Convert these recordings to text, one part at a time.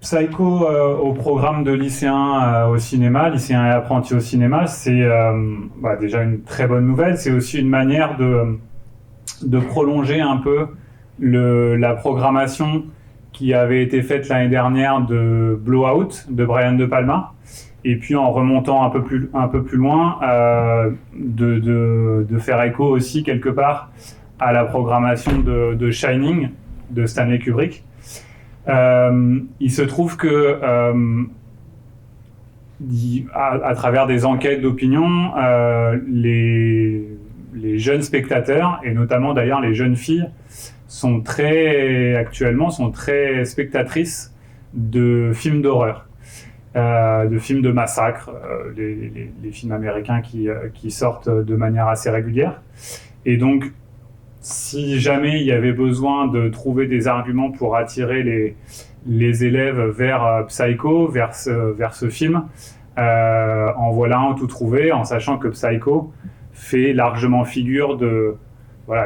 Psycho au programme de lycéens au cinéma, lycéens et apprentis au cinéma, c'est déjà une très bonne nouvelle. C'est aussi une manière de prolonger un peu la programmation qui avait été faite l'année dernière de Blowout de Brian De Palma. Et puis en remontant un peu plus loin, de faire écho aussi quelque part à la programmation de Shining de Stanley Kubrick. Il se trouve que à travers des enquêtes d'opinion, les jeunes spectateurs, et notamment d'ailleurs les jeunes filles, actuellement sont très spectatrices de films d'horreur. De films de massacre, les films américains qui sortent de manière assez régulière. Et donc, si jamais il y avait besoin de trouver des arguments pour attirer les élèves vers Psycho, vers ce film, en voilà un tout trouvé, en sachant que Psycho fait largement figure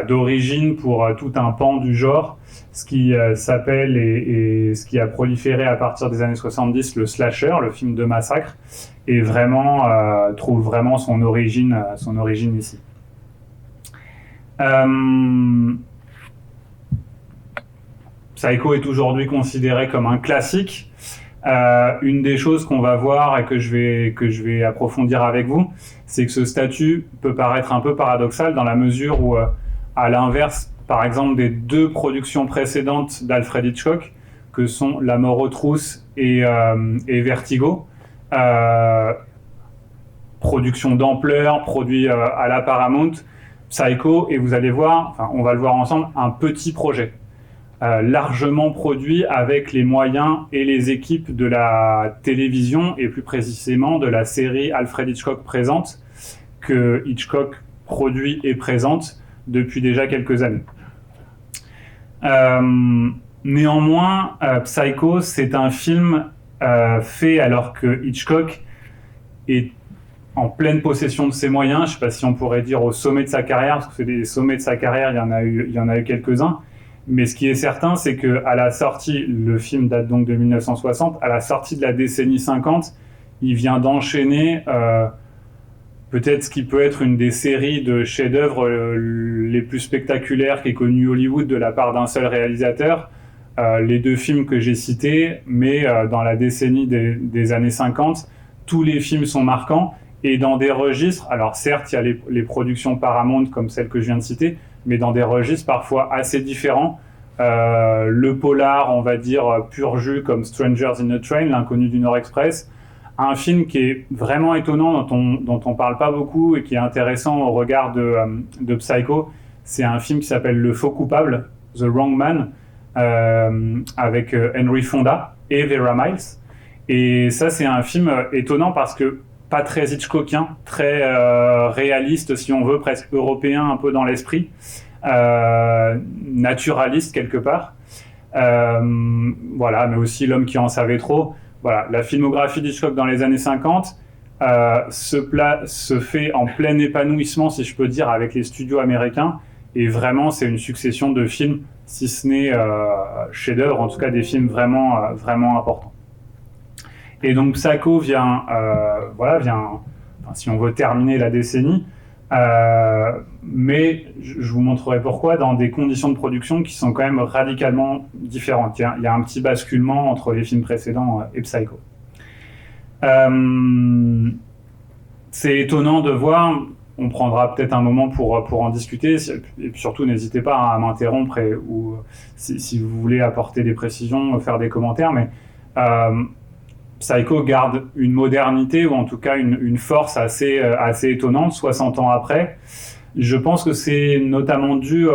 d'origine pour tout un pan du genre, ce qui s'appelle et ce qui a proliféré à partir des années 70 le slasher, le film de massacre, et trouve vraiment son origine ici. Psycho est aujourd'hui considéré comme un classique. Une des choses qu'on va voir et que je vais approfondir avec vous, c'est que ce statut peut paraître un peu paradoxal dans la mesure où, à l'inverse, par exemple, des deux productions précédentes d'Alfred Hitchcock, que sont La mort aux trousses et Vertigo, production d'ampleur, produit à la Paramount, Psycho, et vous allez voir, on va le voir ensemble, un petit projet. Largement produit avec les moyens et les équipes de la télévision et plus précisément de la série Alfred Hitchcock présente que Hitchcock produit et présente depuis déjà quelques années. Néanmoins, Psycho, c'est un film fait alors que Hitchcock est en pleine possession de ses moyens. Je ne sais pas si on pourrait dire au sommet de sa carrière, parce que c'est des sommets de sa carrière, il y en a eu quelques-uns. Mais ce qui est certain, c'est qu'à la sortie, le film date donc de 1960, à la sortie de la décennie 50, il vient d'enchaîner peut-être ce qui peut être une des séries de chefs-d'œuvre les plus spectaculaires qu'ait connu Hollywood de la part d'un seul réalisateur. Les deux films que j'ai cités, mais dans la décennie des années 50, tous les films sont marquants et dans des registres, alors certes, il y a les productions Paramount comme celles que je viens de citer, mais dans des registres parfois assez différents. Le polar, on va dire, pur jus comme Strangers in a Train, L'inconnu du Nord Express. Un film qui est vraiment étonnant, dont on parle pas beaucoup et qui est intéressant au regard de Psycho. C'est un film qui s'appelle Le Faux Coupable, The Wrong Man, avec Henry Fonda et Vera Miles. Et ça, c'est un film étonnant parce que pas très Hitchcockien, très réaliste si on veut, presque européen un peu dans l'esprit, naturaliste quelque part. Voilà, mais aussi L'homme qui en savait trop. Voilà, la filmographie d'Hitchcock dans les années 50 se fait en plein épanouissement, si je peux dire, avec les studios américains. Et vraiment, c'est une succession de films, si ce n'est chefs-d'œuvre, en tout cas des films vraiment, vraiment importants. Et donc Psycho vient, si on veut terminer la décennie, mais je vous montrerai pourquoi, dans des conditions de production qui sont quand même radicalement différentes. Il y a un petit basculement entre les films précédents et Psycho. C'est étonnant de voir, on prendra peut-être un moment pour en discuter, et puis surtout n'hésitez pas à m'interrompre ou si vous voulez apporter des précisions, faire des commentaires, mais Psycho garde une modernité, ou en tout cas une force assez étonnante, 60 ans après. Je pense que c'est notamment dû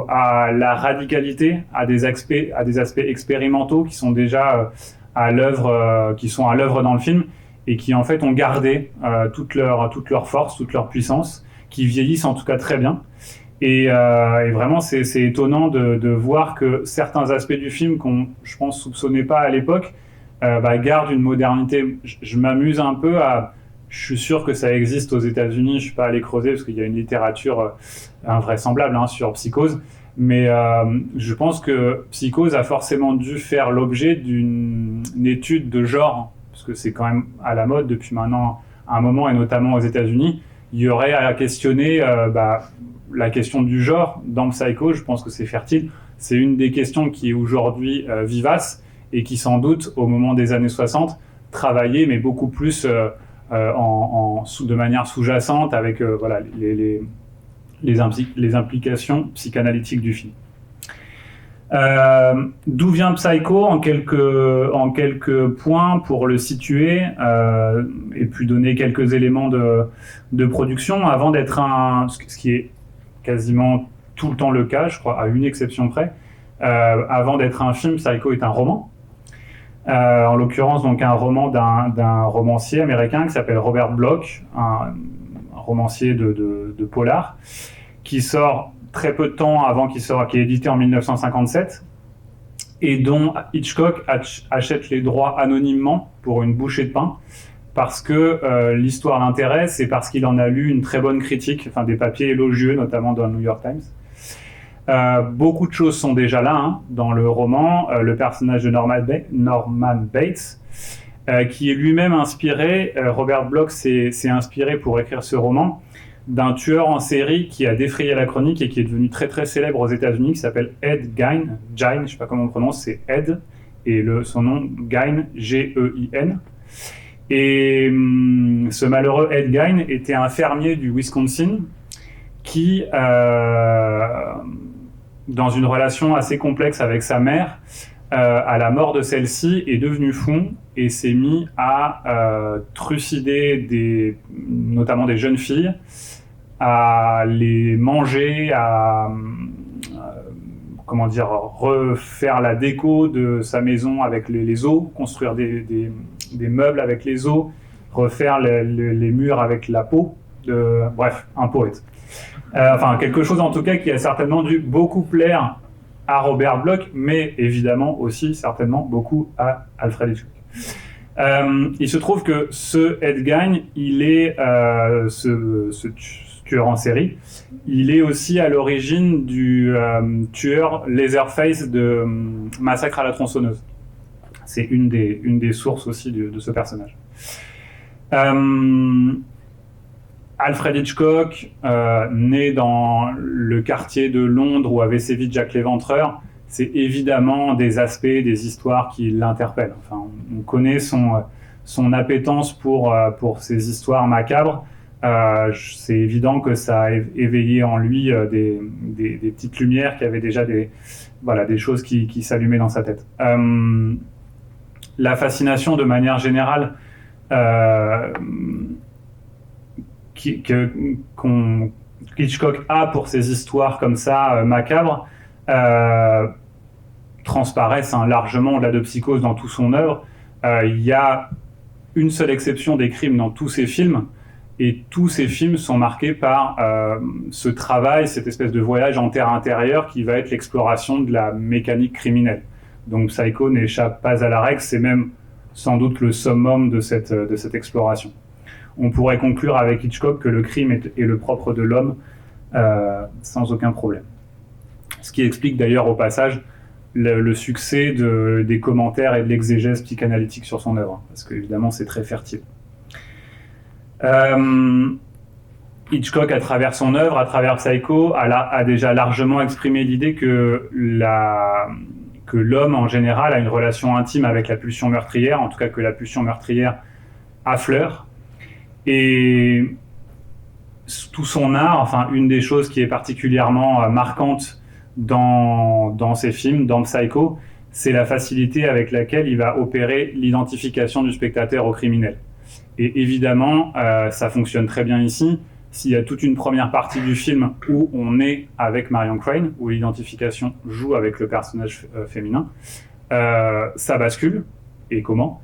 à la radicalité, à des aspects expérimentaux qui sont déjà à l'œuvre dans le film, et qui en fait ont gardé toute leur force, toute leur puissance, qui vieillissent en tout cas très bien. Et vraiment, c'est étonnant de voir que certains aspects du film qu'on, je pense, soupçonnait pas à l'époque, garde une modernité. Je m'amuse un peu je suis sûr que ça existe aux États-Unis, je suis pas allé creuser parce qu'il y a une littérature invraisemblable sur Psychose, Mais je pense que Psychose a forcément dû faire l'objet d'une étude de genre, parce que c'est quand même à la mode depuis maintenant un moment, et notamment aux États-Unis. Il y aurait à questionner la question du genre dans Psycho. Je pense que c'est fertile. C'est une des questions qui est aujourd'hui vivace et qui, sans doute, au moment des années 60, travaillait, mais beaucoup plus de manière sous-jacente avec voilà, les implications psychanalytiques du film. D'où vient Psycho en quelques points pour le situer et puis donner quelques éléments de production avant d'être ce qui est quasiment tout le temps le cas, je crois, à une exception près. Avant d'être un film, Psycho est un roman. En l'occurrence, donc un roman d'un romancier américain qui s'appelle Robert Bloch, un romancier de polar, qui sort très peu de temps avant qui est édité en 1957, et dont Hitchcock achète les droits anonymement pour une bouchée de pain, parce que l'histoire l'intéresse et parce qu'il en a lu une très bonne critique, enfin des papiers élogieux, notamment dans le New York Times. Beaucoup de choses sont déjà là dans le roman. Le personnage de Norman Bates, qui est lui-même inspiré, Robert Bloch s'est inspiré pour écrire ce roman d'un tueur en série qui a défrayé la chronique et qui est devenu très très célèbre aux États-Unis, qui s'appelle Ed Gein. Je ne sais pas comment on prononce, c'est Ed, et son nom, Gein, G-E-I-N. Et ce malheureux Ed Gein était un fermier du Wisconsin qui, dans une relation assez complexe avec sa mère, à la mort de celle-ci, est devenu fou et s'est mis à trucider notamment des jeunes filles, à les manger, à refaire la déco de sa maison avec les os, construire des meubles avec les os, refaire les murs avec la peau. Bref, un poète. Quelque chose en tout cas qui a certainement dû beaucoup plaire à Robert Bloch, mais évidemment aussi certainement beaucoup à Alfred Hitchcock. Il se trouve que ce Ed Gein, il est ce tueur en série, il est aussi à l'origine du tueur Leatherface de Massacre à la tronçonneuse. C'est une des sources aussi de ce personnage. Alfred Hitchcock, né dans le quartier de Londres où avait sévi Jack l'Éventreur, c'est évidemment des aspects, des histoires qui l'interpellent. Enfin, on connaît son appétence pour ces histoires macabres. C'est évident que ça a éveillé en lui des petites lumières, qui avaient déjà des choses qui s'allumaient dans sa tête. La fascination de manière générale qu'Hitchcock a pour ces histoires comme ça, macabres, transparaissent largement au-delà de Psychose dans toute son œuvre. Il y a une seule exception des crimes dans tous ses films, et tous ces films sont marqués par ce travail, cette espèce de voyage en terre intérieure qui va être l'exploration de la mécanique criminelle. Donc Psycho n'échappe pas à la règle, c'est même sans doute le summum de cette exploration. On pourrait conclure avec Hitchcock que le crime est le propre de l'homme sans aucun problème. Ce qui explique d'ailleurs au passage le succès des commentaires et de l'exégèse psychanalytique sur son œuvre, parce qu'évidemment c'est très fertile. Hitchcock, à travers son œuvre, à travers Psycho, a déjà largement exprimé l'idée que l'homme en général a une relation intime avec la pulsion meurtrière, en tout cas que la pulsion meurtrière affleure. Et tout son art, une des choses qui est particulièrement marquante dans ses films, dans Psycho, c'est la facilité avec laquelle il va opérer l'identification du spectateur au criminel. Et évidemment, ça fonctionne très bien ici. S'il y a toute une première partie du film où on est avec Marion Crane, où l'identification joue avec le personnage féminin, ça bascule, et comment ?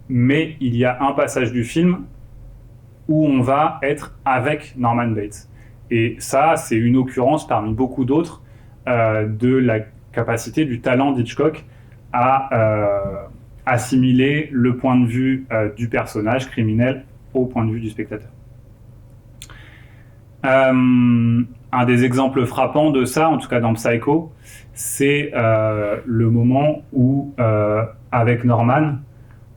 Mais il y a un passage du film où on va être avec Norman Bates. Et ça, c'est une occurrence parmi beaucoup d'autres de la capacité, du talent d'Hitchcock à assimiler le point de vue du personnage criminel au point de vue du spectateur. un des exemples frappants de ça, en tout cas dans Psycho, c'est le moment où, avec Norman,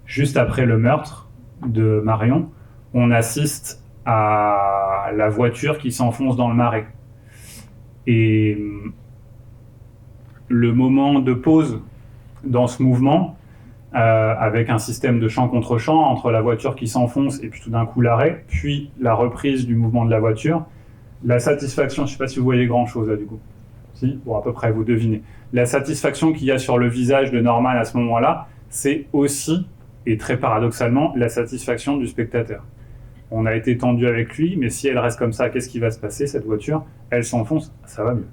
juste après le meurtre de Marion, on assiste à la voiture qui s'enfonce dans le marais. Et le moment de pause dans ce mouvement, avec un système de champ contre champ entre la voiture qui s'enfonce et puis tout d'un coup l'arrêt, puis la reprise du mouvement de la voiture, la satisfaction, je ne sais pas si vous voyez grand-chose là du coup. Si, bon, à peu près, vous devinez. La satisfaction qu'il y a sur le visage de Norman à ce moment-là, c'est aussi, et très paradoxalement, la satisfaction du spectateur. On a été tendu avec lui, mais si elle reste comme ça, qu'est-ce qui va se passer, cette voiture? Elle s'enfonce, ça va mieux.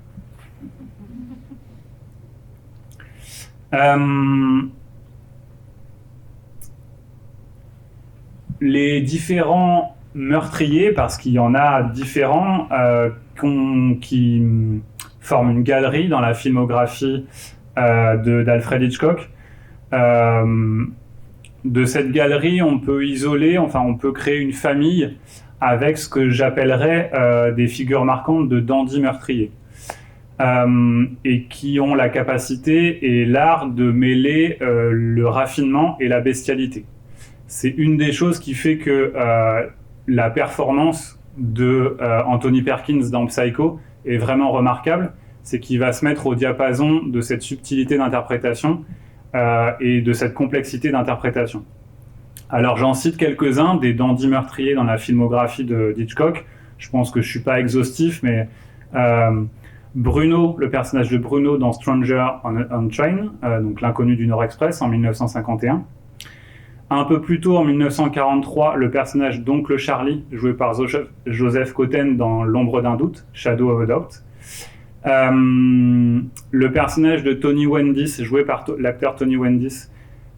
Les différents meurtriers, parce qu'il y en a différents, qui forment une galerie dans la filmographie d'Alfred Hitchcock. De cette galerie, on peut isoler, enfin on peut créer une famille avec ce que j'appellerais des figures marquantes de dandy meurtriers. Et qui ont la capacité et l'art de mêler le raffinement et la bestialité. C'est une des choses qui fait que la performance de Anthony Perkins dans Psycho est vraiment remarquable, c'est qu'il va se mettre au diapason de cette subtilité d'interprétation et de cette complexité d'interprétation. Alors j'en cite quelques-uns des dandys meurtriers dans la filmographie d'Hitchcock. Je pense que je ne suis pas exhaustif, mais Bruno, le personnage de Bruno dans Stranger on Train, donc l'inconnu du Nord Express en 1951. Un peu plus tôt, en 1943, le personnage d'Oncle Charlie, joué par Joseph Cotten dans L'ombre d'un doute, Shadow of a Doubt. Le personnage de Tony Wendis, joué par l'acteur Tony Wendis,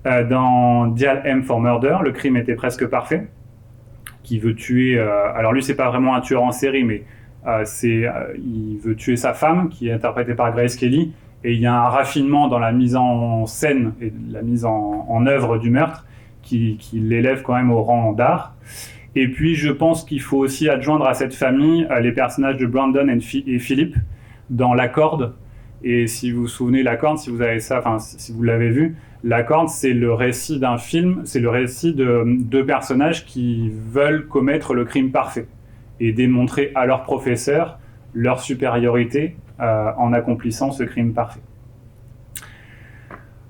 dans Dial M for Murder, Le crime était presque parfait, qui veut tuer... alors lui, c'est pas vraiment un tueur en série, mais il veut tuer sa femme, qui est interprétée par Grace Kelly, et il y a un raffinement dans la mise en scène et la mise en œuvre du meurtre qui l'élève quand même au rang d'art. Et puis je pense qu'il faut aussi adjoindre à cette famille les personnages de Brandon et Philip dans La Corde. Et si vous vous souvenez, La Corde, si vous avez ça, enfin si vous l'avez vu, La Corde, c'est le récit d'un film, c'est le récit de deux personnages qui veulent commettre le crime parfait et démontrer à leur professeur leur supériorité en accomplissant ce crime parfait.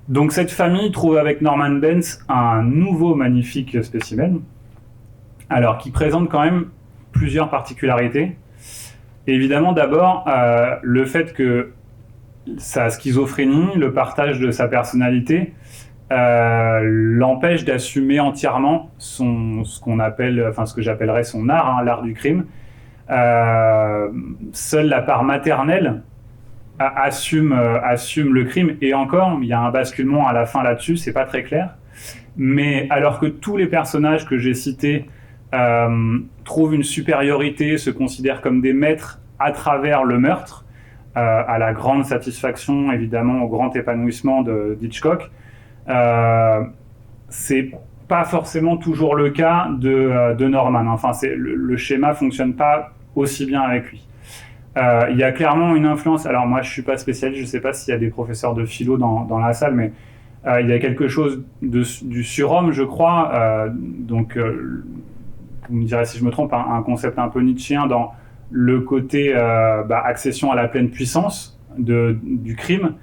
Donc cette famille trouve avec Norman Bates un nouveau magnifique spécimen, alors qui présente quand même plusieurs particularités. Évidemment, d'abord, le fait que sa schizophrénie, le partage de sa personnalité, l'empêche d'assumer entièrement ce que j'appellerais son art, l'art du crime. Seule la part maternelle assume le crime, et encore, il y a un basculement à la fin là-dessus, c'est pas très clair. Mais alors que tous les personnages que j'ai cités trouvent une supériorité, se considèrent comme des maîtres à travers le meurtre, à la grande satisfaction, évidemment, au grand épanouissement d'Hitchcock, c'est pas forcément toujours le cas de Norman. Enfin, le schéma fonctionne pas aussi bien avec lui. Il y a clairement une influence. Alors moi, je suis pas spécialiste, je sais pas s'il y a des professeurs de philo dans la salle, mais il y a quelque chose du surhomme, je crois. Donc, vous me direz si je me trompe, un concept un peu nietzschéen dans le côté accession à la pleine puissance du crime.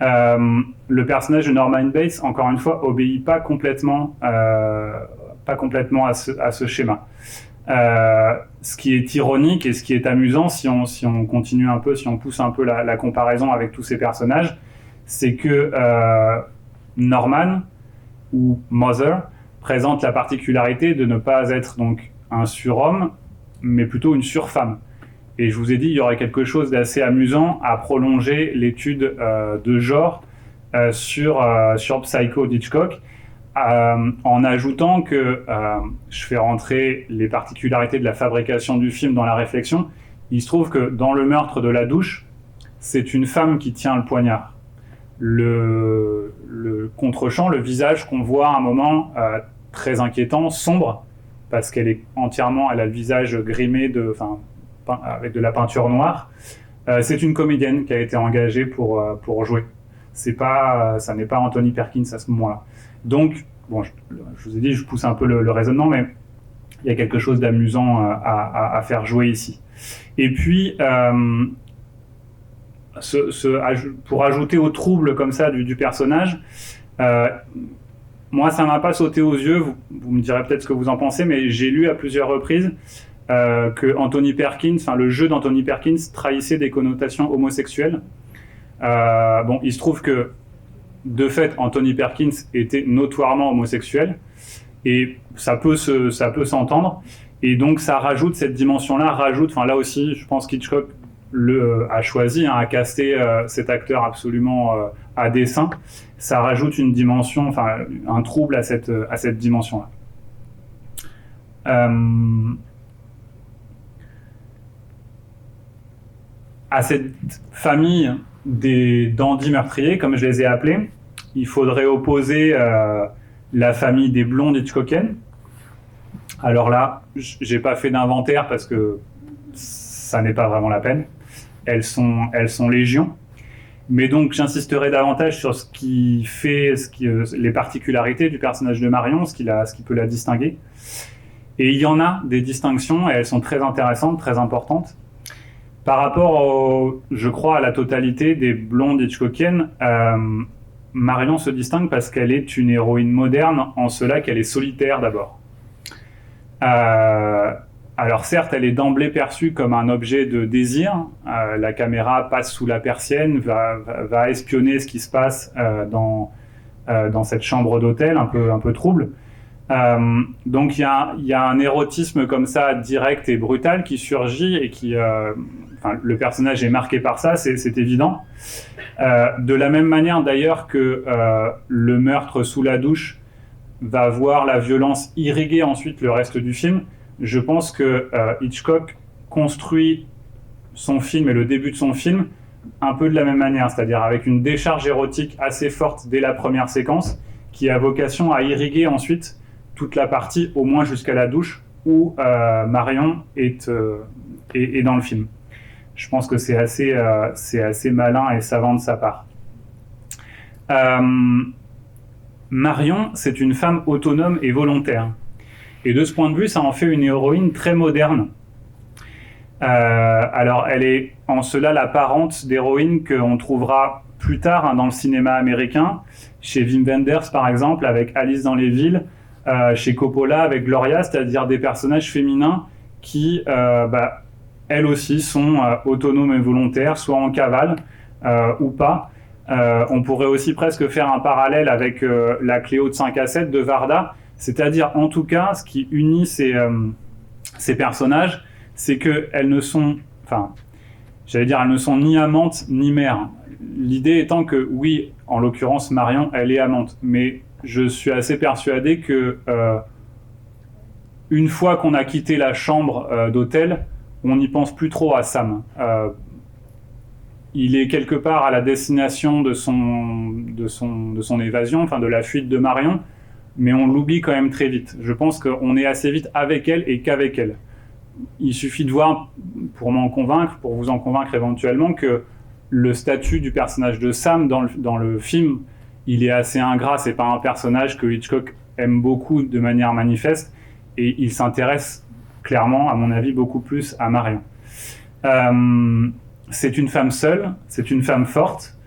Le personnage de Norman Bates, encore une fois, obéit pas complètement à ce schéma. Ce qui est ironique et ce qui est amusant, si on continue un peu, si on pousse un peu la comparaison avec tous ces personnages, c'est que Norman ou Mother présente la particularité de ne pas être donc un surhomme, mais plutôt une surfemme. Et je vous ai dit, il y aurait quelque chose d'assez amusant à prolonger l'étude de genre sur Psycho d'Hitchcock, en ajoutant que je fais rentrer les particularités de la fabrication du film dans la réflexion. Il se trouve que dans le meurtre de la douche, c'est une femme qui tient le poignard. Le contre-champ, le visage qu'on voit à un moment très inquiétant, sombre, parce qu'elle est entièrement, elle a le visage grimé avec de la peinture noire. C'est une comédienne qui a été engagée pour jouer. Ça n'est pas Anthony Perkins à ce moment-là. Donc, bon, je vous ai dit, je pousse un peu le raisonnement, mais il y a quelque chose d'amusant à faire jouer ici. Et puis, pour ajouter au trouble comme ça du personnage, moi, ça ne m'a pas sauté aux yeux, vous me direz peut-être ce que vous en pensez, mais j'ai lu à plusieurs reprises que Anthony Perkins, le jeu d'Anthony Perkins trahissait des connotations homosexuelles. Bon, il se trouve que, de fait, Anthony Perkins était notoirement homosexuel, et ça peut s'entendre, et donc ça rajoute cette dimension-là, là aussi, je pense qu'Hitchcock a choisi, a casté cet acteur absolument à dessein. Ça rajoute une dimension, un trouble à cette dimension-là. À cette famille des dandys meurtriers, comme je les ai appelés, il faudrait opposer la famille des blondes hitchcockiennes. Alors là, j'ai pas fait d'inventaire parce que ça n'est pas vraiment la peine. Elles sont légion. Mais donc, j'insisterai davantage sur les particularités du personnage de Marion, ce qui peut la distinguer. Et il y en a des distinctions, et elles sont très intéressantes, très importantes. Par rapport, je crois, à la totalité des blondes hitchcockiennes, Marion se distingue parce qu'elle est une héroïne moderne, en cela qu'elle est solitaire d'abord. Alors certes, elle est d'emblée perçue comme un objet de désir. La caméra passe sous la persienne, va espionner ce qui se passe dans cette chambre d'hôtel un peu trouble. Donc il y a un érotisme comme ça direct et brutal qui surgit et le personnage est marqué par ça, c'est évident. De la même manière d'ailleurs que le meurtre sous la douche va voir la violence irriguer ensuite le reste du film. Je pense que Hitchcock construit son film et le début de son film un peu de la même manière, c'est-à-dire avec une décharge érotique assez forte dès la première séquence qui a vocation à irriguer ensuite toute la partie, au moins jusqu'à la douche, où Marion est dans le film. Je pense que c'est assez malin et savant de sa part. Marion, c'est une femme autonome et volontaire. Et de ce point de vue, ça en fait une héroïne très moderne. Alors, elle est en cela la parente d'héroïne qu'on trouvera plus tard dans le cinéma américain, chez Wim Wenders par exemple, avec Alice dans les villes, chez Coppola avec Gloria, c'est-à-dire des personnages féminins qui, elles aussi, sont autonomes et volontaires, soit en cavale ou pas. On pourrait aussi presque faire un parallèle avec la Cléo de 5 à 7 de Varda, c'est-à-dire en tout cas, ce qui unit ces personnages, c'est qu'elles ne sont, elles ne sont ni amantes ni mères. L'idée étant que, oui, en l'occurrence, Marion, elle est amante, mais je suis assez persuadé que une fois qu'on a quitté la chambre d'hôtel, on n'y pense plus trop à Sam. Il est quelque part à la destination de son évasion, de la fuite de Marion, mais on l'oublie quand même très vite. Je pense qu'on est assez vite avec elle et qu'avec elle. Il suffit de voir, pour vous en convaincre éventuellement, que le statut du personnage de Sam dans le film, il est assez ingrat. C'est pas un personnage que Hitchcock aime beaucoup de manière manifeste, et il s'intéresse clairement, à mon avis, beaucoup plus à Marion. C'est une femme seule, c'est une femme forte.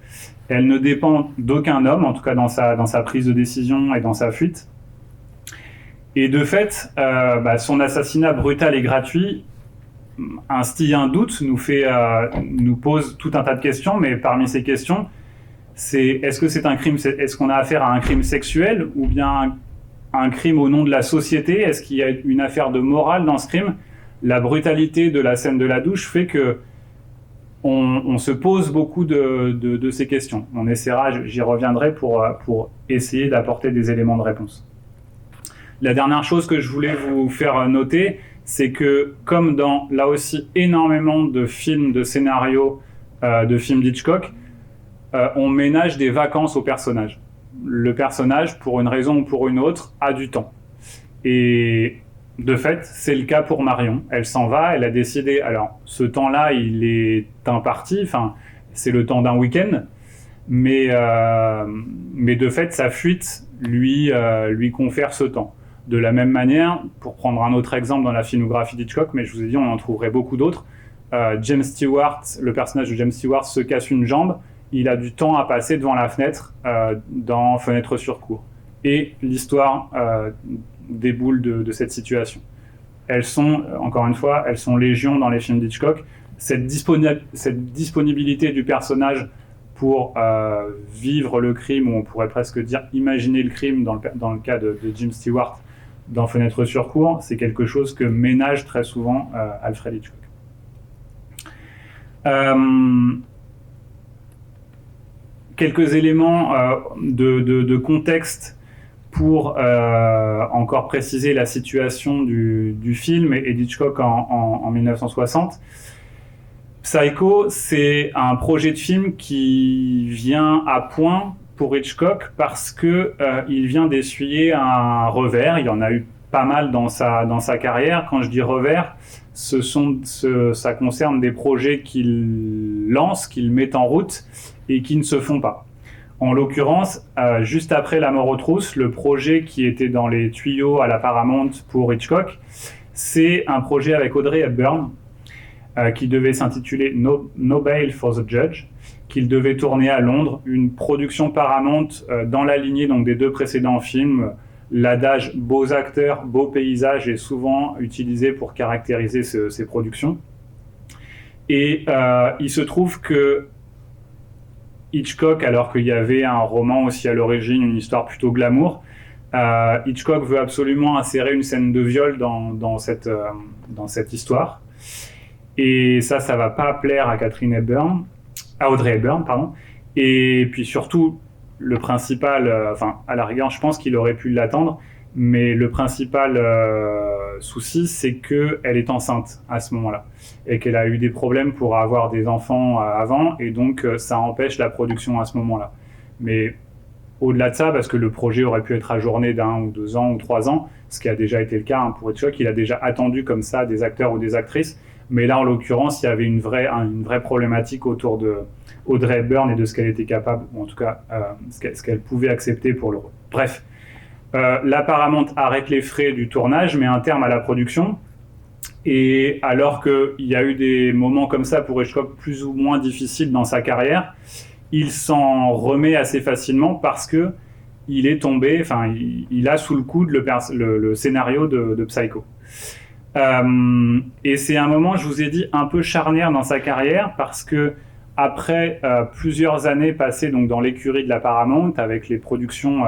Elle ne dépend d'aucun homme, en tout cas dans sa prise de décision et dans sa fuite. Et de fait, son assassinat brutal et gratuit instille un doute, nous pose tout un tas de questions, mais parmi ces questions, est-ce que c'est un crime, est-ce qu'on a affaire à un crime sexuel ou bien un crime au nom de la société? Est-ce qu'il y a une affaire de morale dans ce crime? La brutalité de la scène de la douche fait que on se pose beaucoup de ces questions. On essaiera, j'y reviendrai pour essayer d'apporter des éléments de réponse. La dernière chose que je voulais vous faire noter, c'est que comme dans, là aussi, énormément de films, de scénarios, de films d'Hitchcock, on ménage des vacances au personnage. Le personnage, pour une raison ou pour une autre, a du temps. Et de fait, c'est le cas pour Marion. Elle s'en va, elle a décidé. Alors, ce temps-là, il est imparti, enfin, c'est le temps d'un week-end, mais de fait, sa fuite lui confère ce temps. De la même manière, pour prendre un autre exemple dans la filmographie d'Hitchcock, mais je vous ai dit, on en trouverait beaucoup d'autres, James Stewart, le personnage de James Stewart se casse une jambe, il a du temps à passer devant la fenêtre dans Fenêtre sur cour. Et l'histoire déboule de cette situation. Elles sont, encore une fois, elles sont légion dans les films d'Hitchcock. Cette disponibilité du personnage pour vivre le crime, ou on pourrait presque dire imaginer le crime dans le cas de Jim Stewart dans Fenêtre sur cour, c'est quelque chose que ménage très souvent Alfred Hitchcock. Quelques éléments de contexte pour encore préciser la situation du film et d'Hitchcock en 1960. Psycho, c'est un projet de film qui vient à point pour Hitchcock parce que il vient d'essuyer un revers. Il y en a eu pas mal dans sa carrière. Quand je dis revers, ça concerne des projets qu'il lance, qu'il met en route et qui ne se font pas. En l'occurrence, juste après La mort aux trousses, le projet qui était dans les tuyaux à la Paramount pour Hitchcock, c'est un projet avec Audrey Hepburn qui devait s'intituler No Bail for the Judge, qu'il devait tourner à Londres, une production Paramount dans la lignée donc, des deux précédents films. L'adage « beaux acteurs, beaux paysages » est souvent utilisé pour caractériser ces productions. Et il se trouve que Hitchcock, alors qu'il y avait un roman aussi à l'origine, une histoire plutôt glamour, Hitchcock veut absolument insérer une scène de viol dans cette histoire. Et ça va pas plaire à Audrey Hepburn, pardon. Et puis surtout, le principal, à la rigueur, je pense qu'il aurait pu l'attendre, mais le principal souci, c'est qu'elle est enceinte à ce moment-là et qu'elle a eu des problèmes pour avoir des enfants avant, et donc ça empêche la production à ce moment-là. Mais au-delà de ça, parce que le projet aurait pu être ajourné d'1 ou 2 ans ou 3 ans, ce qui a déjà été le cas pour Hitchcock, il a déjà attendu comme ça des acteurs ou des actrices, mais là en l'occurrence, il y avait une vraie problématique autour de Audrey Hepburn et de ce qu'elle était capable, ou en tout cas ce qu'elle pouvait accepter pour le rôle. Bref, la Paramount arrête les frais du tournage, met un terme à la production, et alors qu'il y a eu des moments comme ça pour Hitchcock plus ou moins difficiles dans sa carrière, il s'en remet assez facilement parce que il est tombé, il a sous le coude le scénario de Psycho. Et c'est un moment, je vous ai dit, un peu charnière dans sa carrière parce que après plusieurs années passées donc, dans l'écurie de la Paramount avec les productions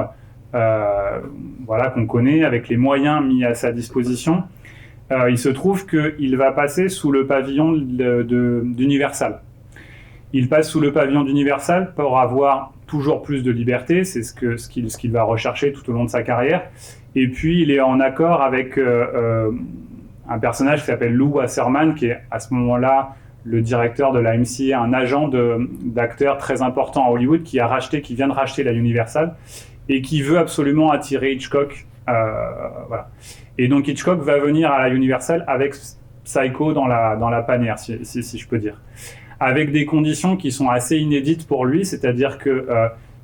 qu'on connaît, avec les moyens mis à sa disposition, il se trouve qu'il va passer sous le pavillon d'Universal. Il passe sous le pavillon d'Universal pour avoir toujours plus de liberté, c'est ce qu'il va rechercher tout au long de sa carrière. Et puis il est en accord avec un personnage qui s'appelle Lew Wasserman, qui est à ce moment-là le directeur de la MCA, un agent d'acteurs très important à Hollywood qui vient de racheter la Universal et qui veut absolument attirer Hitchcock. Voilà. Et donc Hitchcock va venir à la Universal avec Psycho dans la panière, si je peux dire. Avec des conditions qui sont assez inédites pour lui, c'est-à-dire qu'il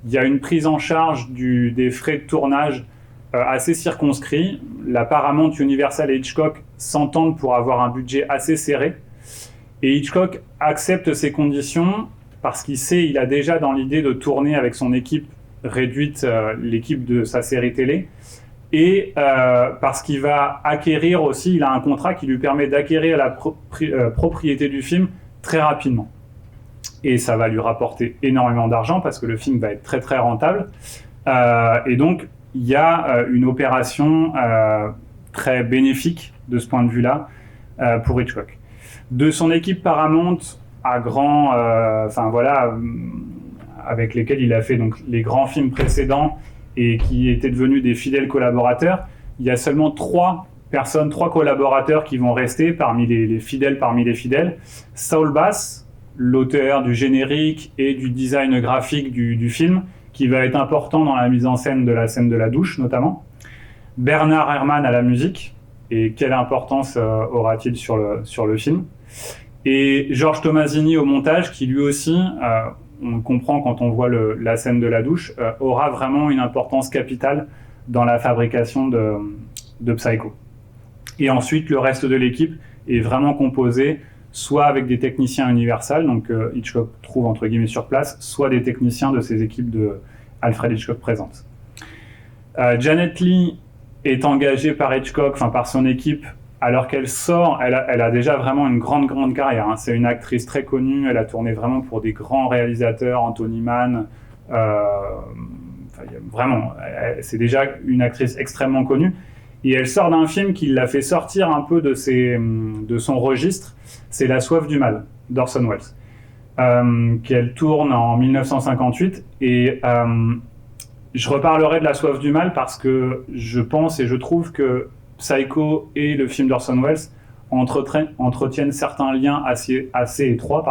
y a une prise en charge des frais de tournage assez circonscrits. La Paramount, Universal et Hitchcock s'entendent pour avoir un budget assez serré. Et Hitchcock accepte ces conditions parce il a déjà dans l'idée de tourner avec son équipe réduite, l'équipe de sa série télé, et parce qu'il va acquérir aussi, il a un contrat qui lui permet d'acquérir la propriété du film très rapidement. Et ça va lui rapporter énormément d'argent parce que le film va être très très rentable. Et donc, il y a une opération très bénéfique de ce point de vue-là pour Hitchcock. De son équipe Paramount avec lesquels il a fait donc, les grands films précédents et qui étaient devenus des fidèles collaborateurs, il y a seulement 3 collaborateurs qui vont rester parmi les fidèles. Saul Bass, l'auteur du générique et du design graphique du film, qui va être important dans la mise en scène de la douche notamment. Bernard Herrmann à la musique, et quelle importance aura-t-il sur le film. Et George Tommasini au montage, qui lui aussi, on le comprend quand on voit la scène de la douche, aura vraiment une importance capitale dans la fabrication de Psycho. Et ensuite, le reste de l'équipe est vraiment composé soit avec des techniciens Universal, donc Hitchcock trouve entre guillemets sur place, soit des techniciens de ces équipes de Alfred Hitchcock présentes. Janet Leigh est engagée par Hitchcock, enfin par son équipe, alors qu'elle sort, elle a déjà vraiment une grande carrière. C'est une actrice très connue, elle a tourné vraiment pour des grands réalisateurs, Anthony Mann, vraiment, c'est déjà une actrice extrêmement connue. Et elle sort d'un film qui l'a fait sortir un peu de son registre, c'est La soif du mal, d'Orson Welles, qu'elle tourne en 1958. Et je reparlerai de La soif du mal parce que je pense et je trouve que Psycho et le film d'Orson Welles entretiennent certains liens assez étroits,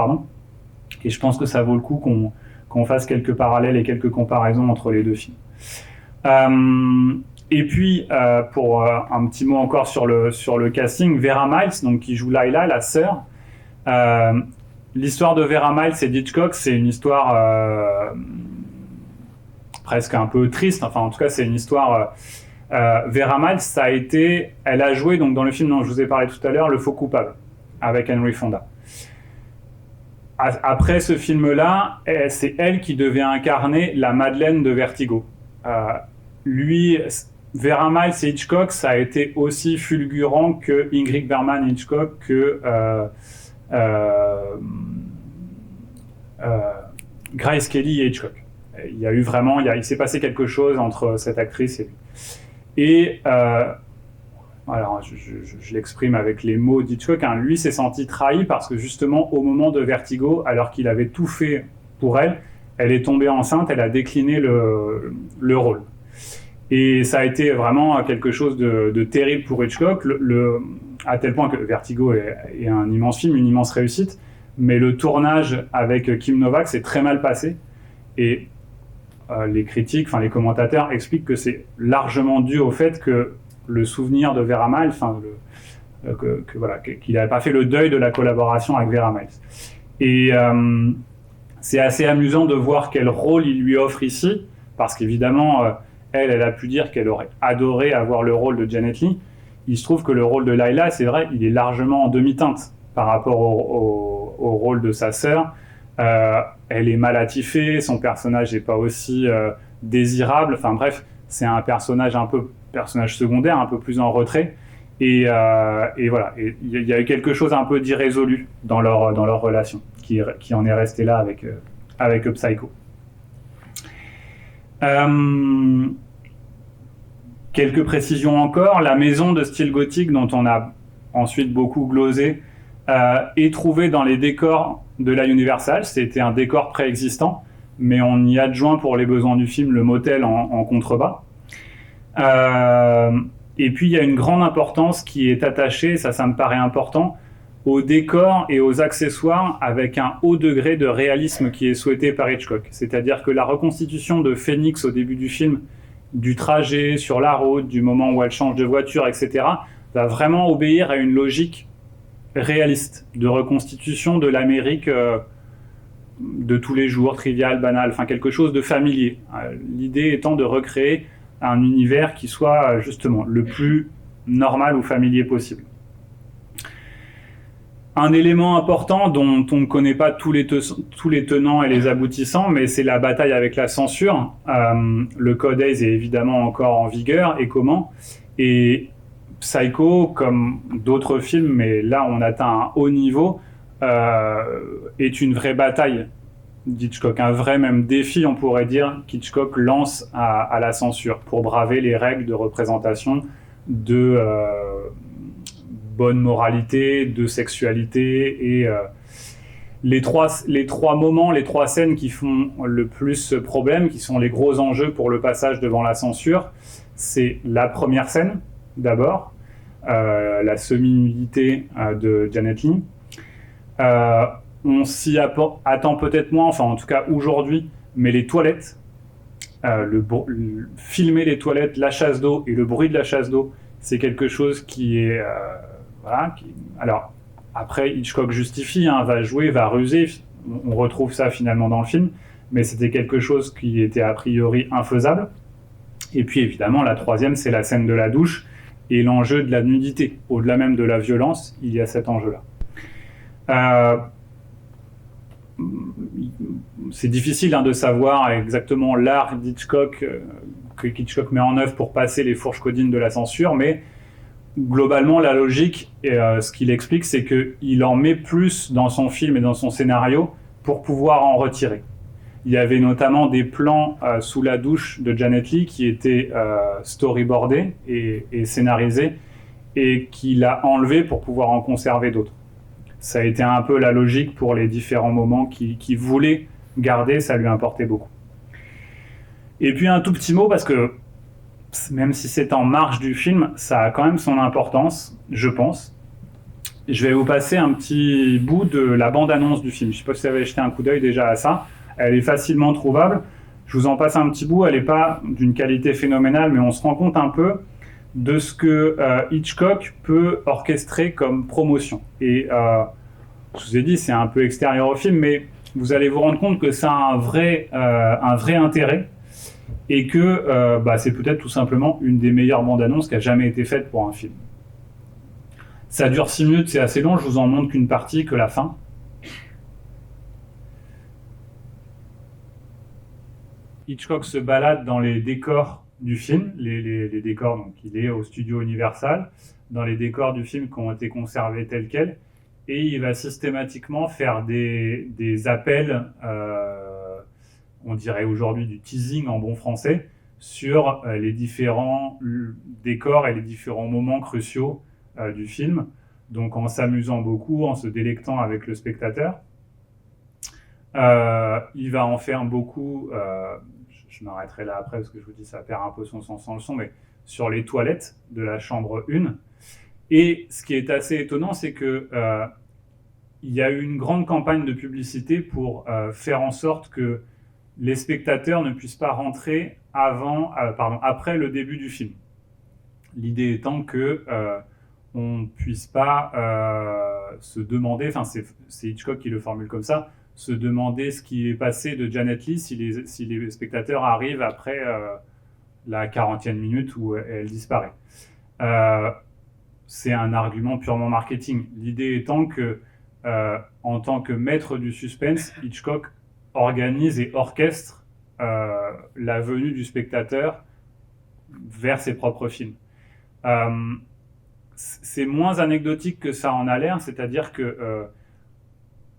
et je pense que ça vaut le coup qu'on fasse quelques parallèles et quelques comparaisons entre les deux films. Et puis, pour un petit mot encore sur le casting, Vera Miles, donc, qui joue Layla, la sœur. L'histoire de Vera Miles et d'Hitchcock, c'est une histoire presque un peu triste. Enfin, en tout cas, c'est une histoire... Vera Miles, elle a joué donc, dans le film dont je vous ai parlé tout à l'heure, Le Faux Coupable, avec Henry Fonda. Après ce film-là, c'est elle qui devait incarner la Madeleine de Vertigo. Vera Miles et Hitchcock, ça a été aussi fulgurant que Ingrid Bergman et Hitchcock, que Grace Kelly et Hitchcock. Il y a eu vraiment, il s'est passé quelque chose entre cette actrice et lui. Et alors, je l'exprime avec les mots d'Hitchcock, lui s'est senti trahi parce que justement, au moment de Vertigo, alors qu'il avait tout fait pour elle, elle est tombée enceinte, elle a décliné le rôle. Et ça a été vraiment quelque chose de terrible pour Hitchcock, à tel point que Vertigo est un immense film, une immense réussite, mais le tournage avec Kim Novak s'est très mal passé. Et les critiques, les commentateurs expliquent que c'est largement dû au fait que le souvenir de Vera Miles, qu'il n'avait pas fait le deuil de la collaboration avec Vera Miles. Et c'est assez amusant de voir quel rôle il lui offre ici, parce qu'évidemment, elle a pu dire qu'elle aurait adoré avoir le rôle de Janet Leigh. Il se trouve que le rôle de Layla, c'est vrai, il est largement en demi-teinte par rapport au rôle de sa sœur. Elle est mal attifée, son personnage n'est pas aussi désirable. Enfin bref, c'est un personnage secondaire, un peu plus en retrait. Et voilà, il y a eu quelque chose un peu d'irrésolu dans leur relation, qui en est resté là avec Psycho. Quelques précisions encore. La maison de style gothique, dont on a ensuite beaucoup glosé, est trouvée dans les décors de la Universal. C'était un décor préexistant, mais on y adjoint pour les besoins du film le motel en contrebas. Et puis il y a une grande importance qui est attachée, ça me paraît important, aux décors et aux accessoires avec un haut degré de réalisme qui est souhaité par Hitchcock. C'est-à-dire que la reconstitution de Phoenix au début du film, du trajet sur la route, du moment où elle change de voiture, etc., va vraiment obéir à une logique réaliste de reconstitution de l'Amérique de tous les jours, triviale, banale, quelque chose de familier. L'idée étant de recréer un univers qui soit justement le plus normal ou familier possible. Un élément important dont on ne connaît pas tous les tenants et les aboutissants, mais c'est la bataille avec la censure. Le Code Hays est évidemment encore en vigueur, et comment. Et Psycho, comme d'autres films, mais là on atteint un haut niveau, est une vraie bataille d'Hitchcock, un vrai même défi, on pourrait dire, qu'Hitchcock lance à la censure pour braver les règles de représentation de bonne moralité, de sexualité, et les trois moments, les trois scènes qui font le plus problème, qui sont les gros enjeux pour le passage devant la censure, c'est la première scène, d'abord, la semi-nudité de Janet Leigh. On s'y attend peut-être moins, en tout cas aujourd'hui, mais les toilettes, filmer les toilettes, la chasse d'eau et le bruit de la chasse d'eau C'est quelque chose qui est... voilà, alors, après, Hitchcock justifie, hein, va jouer, va ruser. On retrouve ça finalement dans le film. Mais c'était quelque chose qui était a priori infaisable. Et puis évidemment, la troisième, c'est la scène de la douche et l'enjeu de la nudité. Au-delà même de la violence, il y a cet enjeu-là. C'est difficile de savoir exactement l'art d'Hitchcock que Hitchcock met en œuvre pour passer les fourches codines de la censure, mais globalement, la logique, ce qu'il explique, c'est qu'il en met plus dans son film et dans son scénario pour pouvoir en retirer. Il y avait notamment des plans sous la douche de Janet Leigh qui étaient storyboardés et scénarisés et qu'il a enlevés pour pouvoir en conserver d'autres. Ça a été un peu la logique pour les différents moments qu'il voulait garder, ça lui importait beaucoup. Et puis un tout petit mot, parce que même si c'est en marge du film, ça a quand même son importance, je pense. Je vais vous passer un petit bout de la bande-annonce du film. Je ne sais pas si vous avez jeté un coup d'œil déjà à ça. Elle est facilement trouvable. Je vous en passe un petit bout. Elle n'est pas d'une qualité phénoménale, mais on se rend compte un peu de ce que Hitchcock peut orchestrer comme promotion. Et je vous ai dit, c'est un peu extérieur au film, mais vous allez vous rendre compte que ça a un vrai intérêt et que c'est peut-être tout simplement une des meilleures bandes-annonces qui a jamais été faite pour un film. Ça dure 6 minutes, c'est assez long, je vous en montre qu'une partie, que la fin. Hitchcock se balade dans les décors du film, les décors, donc il est au studio Universal, dans les décors du film qui ont été conservés tels quels, et il va systématiquement faire des appels, on dirait aujourd'hui du teasing en bon français, sur les différents décors et les différents moments cruciaux du film, donc en s'amusant beaucoup, en se délectant avec le spectateur. Il va en faire beaucoup, je m'arrêterai là après parce que je vous dis ça perd un peu son sens sans le son, mais sur les toilettes de la chambre 1. Et ce qui est assez étonnant, c'est que il y a eu une grande campagne de publicité pour faire en sorte que les spectateurs ne puissent pas rentrer après le début du film. L'idée étant que on ne puisse pas se demander, enfin c'est Hitchcock qui le formule comme ça, se demander ce qui est passé de Janet Leigh si les spectateurs arrivent après la 40e minute où elle disparaît. C'est un argument purement marketing. L'idée étant que, en tant que maître du suspense, Hitchcock organise et orchestre la venue du spectateur vers ses propres films. C'est moins anecdotique que ça en a l'air, c'est-à-dire que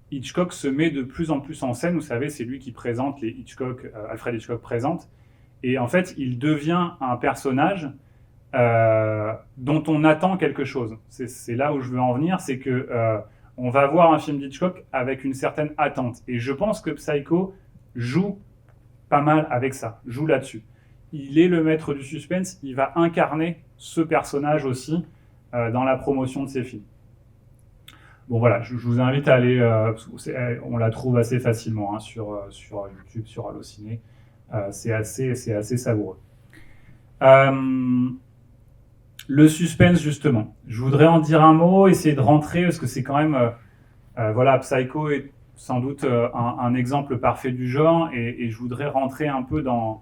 Hitchcock se met de plus en plus en scène. Vous savez, c'est lui qui présente les Alfred Hitchcock présente. Et en fait, il devient un personnage dont on attend quelque chose. C'est là où je veux en venir, c'est que on va voir un film d'Hitchcock avec une certaine attente. Et je pense que Psycho joue pas mal avec ça, joue là-dessus. Il est le maître du suspense, il va incarner ce personnage aussi dans la promotion de ses films. Bon voilà, je vous invite à aller, on la trouve assez facilement hein, sur YouTube, sur Allociné. C'est assez savoureux. Le suspense justement, je voudrais en dire un mot, essayer de rentrer parce que c'est quand même, voilà, Psycho est sans doute un exemple parfait du genre et je voudrais rentrer un peu dans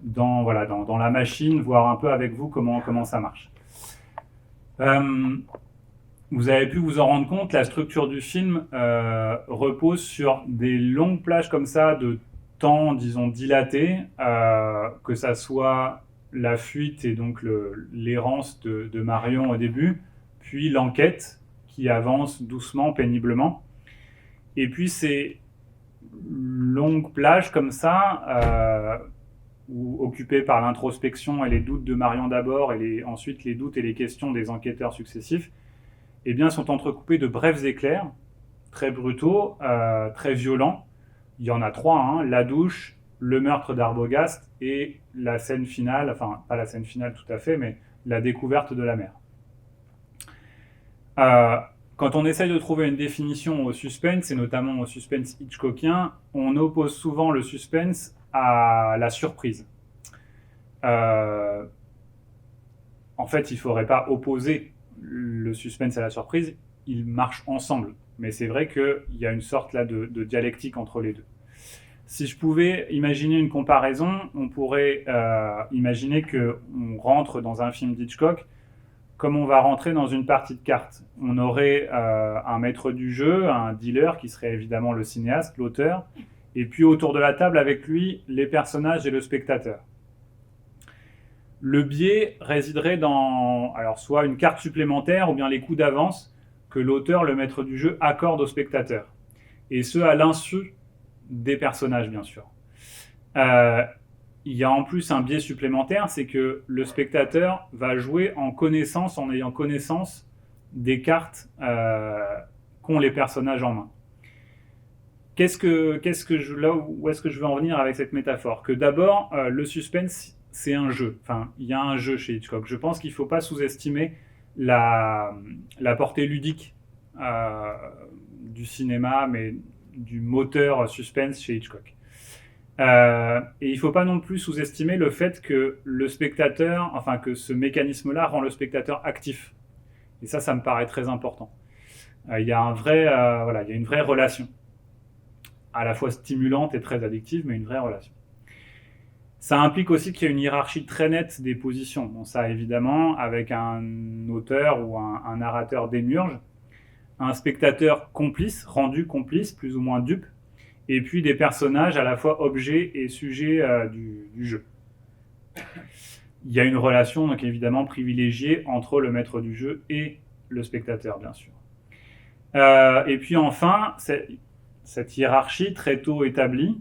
la machine, voir un peu avec vous comment ça marche. Vous avez pu vous en rendre compte, la structure du film repose sur des longues plages comme ça de temps, disons, dilaté, que ça soit la fuite et donc l'errance de Marion au début, puis l'enquête qui avance doucement, péniblement. Et puis ces longues plages comme ça, occupées par l'introspection et les doutes de Marion d'abord, et ensuite les doutes et les questions des enquêteurs successifs, eh bien, sont entrecoupés de brefs éclairs, très brutaux, très violents. Il y en a 3, hein, la douche, le meurtre d'Arbogast et la scène finale, enfin, pas la scène finale tout à fait, mais la découverte de la mère. Quand on essaye de trouver une définition au suspense, et notamment au suspense hitchcockien, on oppose souvent le suspense à la surprise. en fait, il ne faudrait pas opposer le suspense à la surprise, ils marchent ensemble. Mais c'est vrai qu'il y a une sorte là de dialectique entre les deux. Si je pouvais imaginer une comparaison, on pourrait imaginer qu'on rentre dans un film d'Hitchcock comme on va rentrer dans une partie de cartes. On aurait un maître du jeu, un dealer qui serait évidemment le cinéaste, l'auteur, et puis autour de la table avec lui, les personnages et le spectateur. Le biais résiderait dans alors soit une carte supplémentaire ou bien les coups d'avance que l'auteur, le maître du jeu, accorde au spectateur. Et ce, à l'insu des personnages, bien sûr. Il y a en plus un biais supplémentaire, c'est que le spectateur va jouer en ayant connaissance des cartes qu'ont les personnages en main. Où est-ce que je veux en venir avec cette métaphore? Que d'abord, le suspense, c'est un jeu. Enfin, il y a un jeu chez Hitchcock. Je pense qu'il ne faut pas sous-estimer la portée ludique du cinéma, mais du moteur suspense chez Hitchcock. Et il ne faut pas non plus sous-estimer le fait que le spectateur, enfin que ce mécanisme-là rend le spectateur actif. Et ça me paraît très important. Il y a il y a une vraie relation, à la fois stimulante et très addictive, mais une vraie relation. Ça implique aussi qu'il y a une hiérarchie très nette des positions. Bon, ça évidemment, avec un auteur ou un narrateur démiurge, un spectateur complice, rendu complice, plus ou moins dupe, et puis des personnages à la fois objets et sujets du jeu. Il y a une relation donc évidemment privilégiée entre le maître du jeu et le spectateur, bien sûr. Et puis enfin, cette hiérarchie très tôt établie,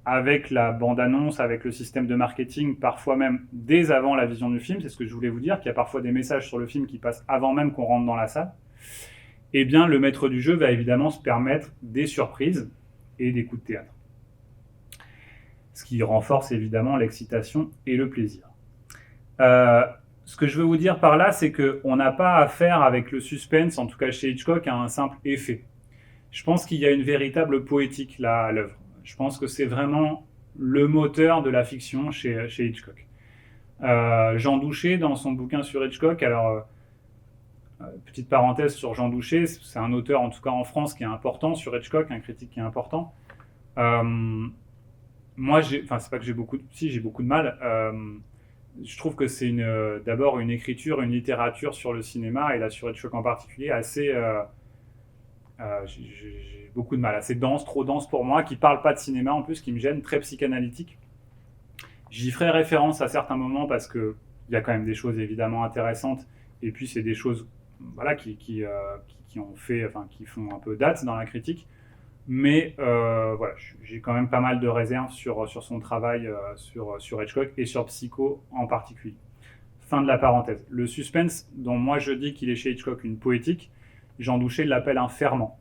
avec la bande-annonce, avec le système de marketing, parfois même dès avant la vision du film, c'est ce que je voulais vous dire, qu'il y a parfois des messages sur le film qui passent avant même qu'on rentre dans la salle, eh bien le maître du jeu va évidemment se permettre des surprises et des coups de théâtre. Ce qui renforce évidemment l'excitation et le plaisir. Ce que je veux vous dire par là, c'est qu'on n'a pas affaire avec le suspense, en tout cas chez Hitchcock, à un simple effet. Je pense qu'il y a une véritable poétique là à l'œuvre. Je pense que c'est vraiment le moteur de la fiction chez Hitchcock. Jean Douché, dans son bouquin sur Hitchcock, alors petite parenthèse sur Jean Douché, c'est un auteur en tout cas en France qui est important sur Hitchcock, un critique qui est important. Moi, c'est pas que j'ai beaucoup de mal. Je trouve que c'est d'abord une écriture, une littérature sur le cinéma, et là sur Hitchcock en particulier, assez... j'ai beaucoup de mal, assez dense, trop dense pour moi, qui parle pas de cinéma en plus, qui me gêne, très psychanalytique. J'y ferai référence à certains moments parce qu'il y a quand même des choses évidemment intéressantes, et puis c'est des choses qui font un peu date dans la critique. Mais j'ai quand même pas mal de réserves sur son travail sur Hitchcock et sur Psycho en particulier. Fin de la parenthèse. Le suspense, dont moi je dis qu'il est chez Hitchcock une poétique, Jean Douché l'appelle un ferment.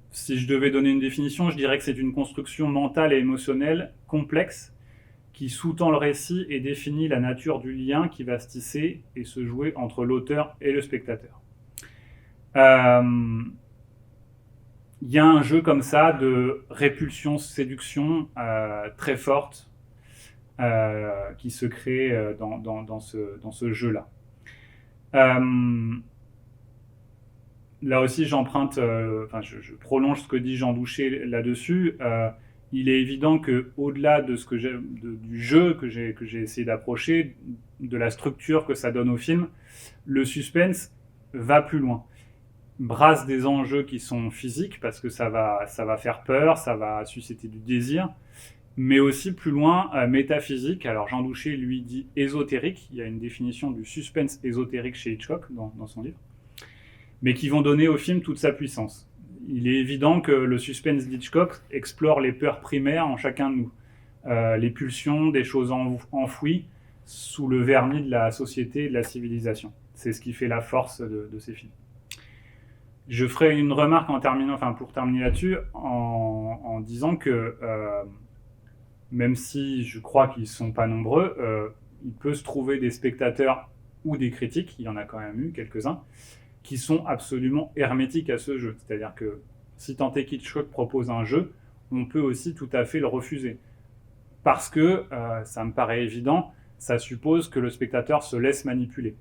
Si je devais donner une définition, je dirais que c'est une construction mentale et émotionnelle complexe qui sous-tend le récit et définit la nature du lien qui va se tisser et se jouer entre l'auteur et le spectateur. Il y a un jeu comme ça de répulsion-séduction très forte qui se crée dans ce jeu-là. Là aussi, je prolonge ce que dit Jean Douché là-dessus. Il est évident qu'au-delà de du jeu que j'ai essayé d'approcher, de la structure que ça donne au film, le suspense va plus loin. Brasse des enjeux qui sont physiques, parce que ça va faire peur, ça va susciter du désir, mais aussi plus loin, métaphysique. Alors Jean Douché lui dit ésotérique, il y a une définition du suspense ésotérique chez Hitchcock dans son livre, mais qui vont donner au film toute sa puissance. Il est évident que le suspense d'Hitchcock explore les peurs primaires en chacun de nous, les pulsions, des choses enfouies sous le vernis de la société et de la civilisation. C'est ce qui fait la force de ces films. Je ferai une remarque pour terminer là-dessus, en disant que même si je crois qu'ils ne sont pas nombreux, il peut se trouver des spectateurs ou des critiques, il y en a quand même eu quelques-uns, qui sont absolument hermétiques à ce jeu. C'est-à-dire que si tant est qu'Hitchcock propose un jeu, on peut aussi tout à fait le refuser. Parce que, ça me paraît évident, ça suppose que le spectateur se laisse manipuler.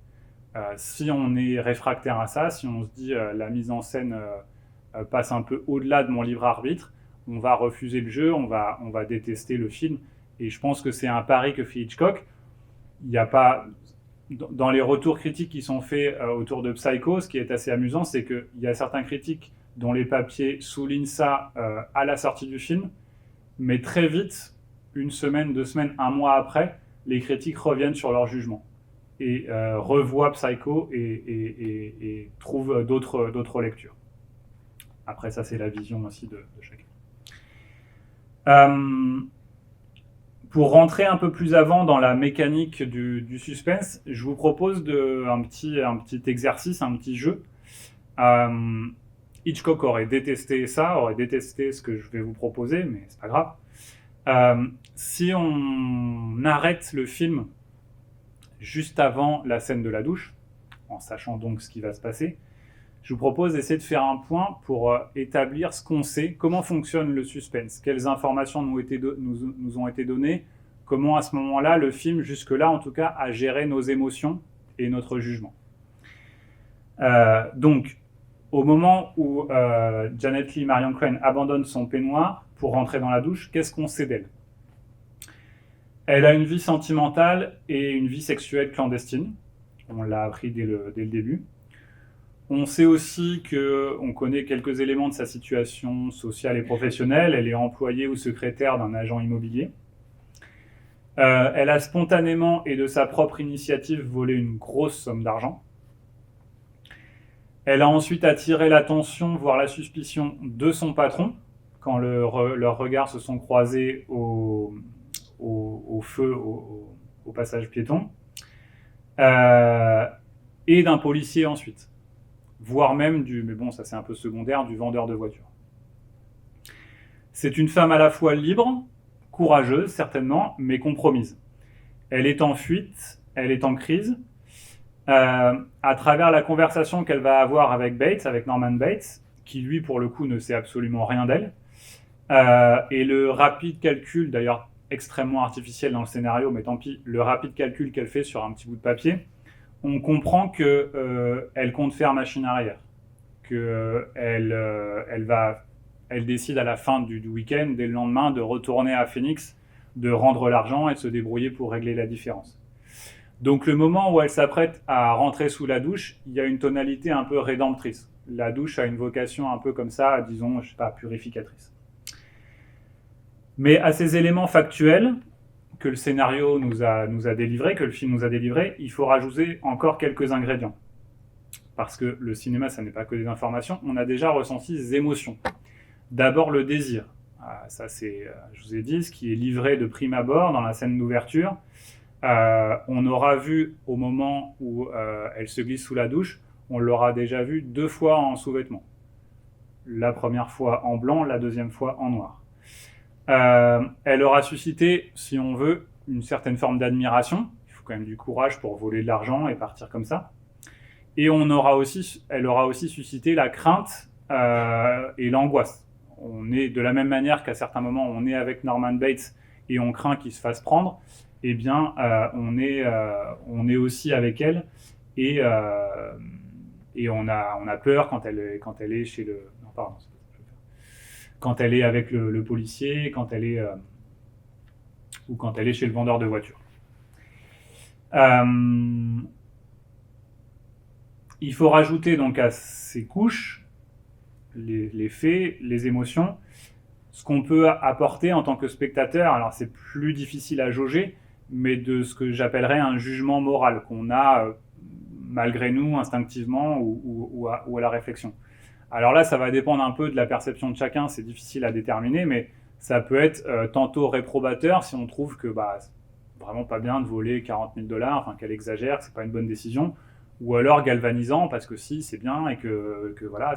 Si on est réfractaire à ça, si on se dit la mise en scène passe un peu au-delà de mon libre arbitre, on va refuser le jeu, on va détester le film. Et je pense que c'est un pari que fait Hitchcock. Il n'y a pas... Dans les retours critiques qui sont faits autour de Psycho, ce qui est assez amusant, c'est qu'il y a certains critiques dont les papiers soulignent ça à la sortie du film, mais très vite, une semaine, 2 semaines, 1 mois après, les critiques reviennent sur leur jugement et revoient Psycho et trouvent d'autres lectures. Après, ça, c'est la vision aussi de chacun. Pour rentrer un peu plus avant dans la mécanique du suspense, je vous propose un petit exercice, un petit jeu. Hitchcock aurait détesté ça, aurait détesté ce que je vais vous proposer, mais c'est pas grave. Si on arrête le film juste avant la scène de la douche, en sachant donc ce qui va se passer, je vous propose d'essayer de faire un point pour établir ce qu'on sait, comment fonctionne le suspense, quelles informations nous ont été données, comment à ce moment-là, le film, jusque-là en tout cas, a géré nos émotions et notre jugement. Donc, au moment où Janet Leigh, Marion Crane, abandonne son peignoir pour rentrer dans la douche, qu'est-ce qu'on sait d'elle ? Elle a une vie sentimentale et une vie sexuelle clandestine. On l'a appris dès le début. On sait aussi qu'on connaît quelques éléments de sa situation sociale et professionnelle. Elle est employée ou secrétaire d'un agent immobilier. Elle a spontanément et de sa propre initiative volé une grosse somme d'argent. Elle a ensuite attiré l'attention, voire la suspicion de son patron, quand leurs regards se sont croisés au feu, au passage piéton, et d'un policier ensuite, voire même mais bon, ça c'est un peu secondaire, du vendeur de voitures. C'est une femme à la fois libre, courageuse certainement, mais compromise. Elle est en fuite, elle est en crise. À travers la conversation qu'elle va avoir avec Norman Bates, qui lui pour le coup ne sait absolument rien d'elle, et le rapide calcul, d'ailleurs extrêmement artificiel dans le scénario, mais tant pis, le rapide calcul qu'elle fait sur un petit bout de papier, on comprend qu'elle compte faire machine arrière, qu'elle décide à la fin du week-end, dès le lendemain, de retourner à Phoenix, de rendre l'argent et de se débrouiller pour régler la différence. Donc le moment où elle s'apprête à rentrer sous la douche, il y a une tonalité un peu rédemptrice. La douche a une vocation un peu comme ça, disons, je sais pas, purificatrice. Mais à ces éléments factuels que le scénario nous a délivrés, que le film nous a délivrés, il faut rajouter encore quelques ingrédients. Parce que le cinéma, ça n'est pas que des informations, on a déjà ressenti des émotions. D'abord le désir. Ça c'est, je vous ai dit, ce qui est livré de prime abord dans la scène d'ouverture. On aura vu au moment où elle se glisse sous la douche, on l'aura déjà vu 2 fois en sous-vêtements. La première fois en blanc, la deuxième fois en noir. Elle aura suscité, si on veut, une certaine forme d'admiration. Il faut quand même du courage pour voler de l'argent et partir comme ça. Et elle aura aussi suscité la crainte et l'angoisse. On est de la même manière qu'à certains moments, on est avec Norman Bates et on craint qu'il se fasse prendre. Eh bien, on est aussi avec elle et on a peur quand elle est chez le... Non, pardon. Quand elle est avec le policier, ou quand elle est chez le vendeur de voitures. Il faut rajouter donc à ces couches les faits, les émotions, ce qu'on peut apporter en tant que spectateur. Alors c'est plus difficile à jauger, mais de ce que j'appellerais un jugement moral qu'on a malgré nous instinctivement ou à la réflexion. Alors là, ça va dépendre un peu de la perception de chacun, c'est difficile à déterminer, mais ça peut être tantôt réprobateur si on trouve que c'est vraiment pas bien de voler 40 000 $, enfin qu'elle exagère, que c'est pas une bonne décision, ou alors galvanisant parce que si, c'est bien et que voilà,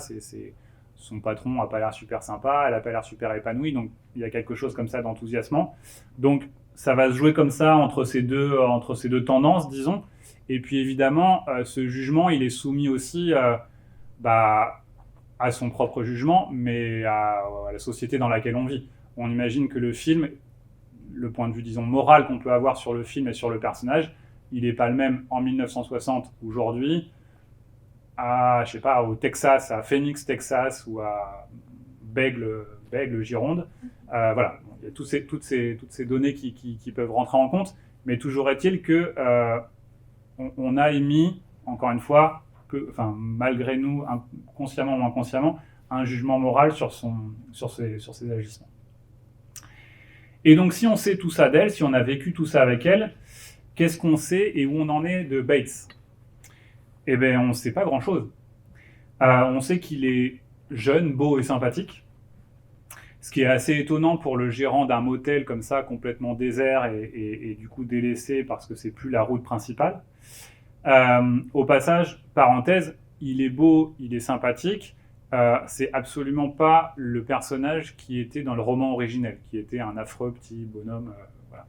son patron n'a pas l'air super sympa, elle n'a pas l'air super épanouie, donc il y a quelque chose comme ça d'enthousiasmant. Donc ça va se jouer comme ça entre ces deux tendances, disons, et puis évidemment, ce jugement, il est soumis aussi à son propre jugement, mais à la société dans laquelle on vit. On imagine que le film, le point de vue, disons, moral qu'on peut avoir sur le film et sur le personnage, il n'est pas le même en 1960 aujourd'hui, je sais pas, au Texas, à Phoenix, Texas, ou à Bègle, Gironde. Voilà, il y a toutes ces données qui peuvent rentrer en compte, mais toujours est-il que on a émis, encore une fois, malgré nous, consciemment ou inconsciemment, un jugement moral sur ses agissements. Et donc, si on sait tout ça d'elle, si on a vécu tout ça avec elle, qu'est-ce qu'on sait et où on en est de Bates ? Eh bien, on ne sait pas grand-chose. On sait qu'il est jeune, beau et sympathique, ce qui est assez étonnant pour le gérant d'un motel comme ça, complètement désert et du coup délaissé parce que c'est plus la route principale. Au passage, parenthèse, il est beau, il est sympathique, c'est absolument pas le personnage qui était dans le roman originel, qui était un affreux petit bonhomme, voilà,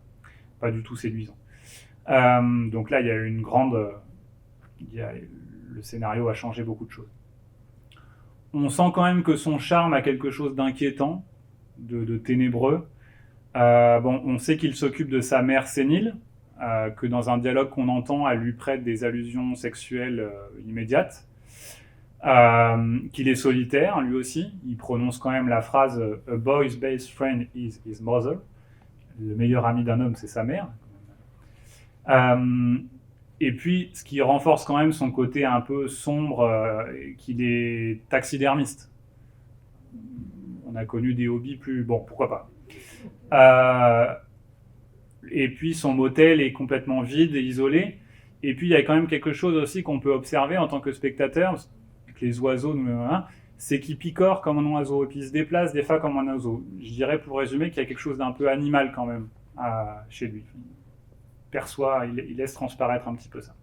pas du tout séduisant. Donc là, il y a eu une grande... le scénario a changé beaucoup de choses. On sent quand même que son charme a quelque chose d'inquiétant, de ténébreux. On sait qu'il s'occupe de sa mère sénile, que dans un dialogue qu'on entend, elle lui prête des allusions sexuelles immédiates, qu'il est solitaire, lui aussi. Il prononce quand même la phrase « A boy's best friend is his mother ». Le meilleur ami d'un homme, c'est sa mère. Et puis, ce qui renforce quand même son côté un peu sombre, qu'il est taxidermiste. On a connu des hobbies plus... Bon, pourquoi pas. Et puis, son motel est complètement vide et isolé. Et puis, il y a quand même quelque chose aussi qu'on peut observer en tant que spectateur, avec les oiseaux, c'est qu'il picore comme un oiseau, et puis il se déplace des fois comme un oiseau. Je dirais, pour résumer, qu'il y a quelque chose d'un peu animal quand même chez lui. Il laisse transparaître un petit peu ça.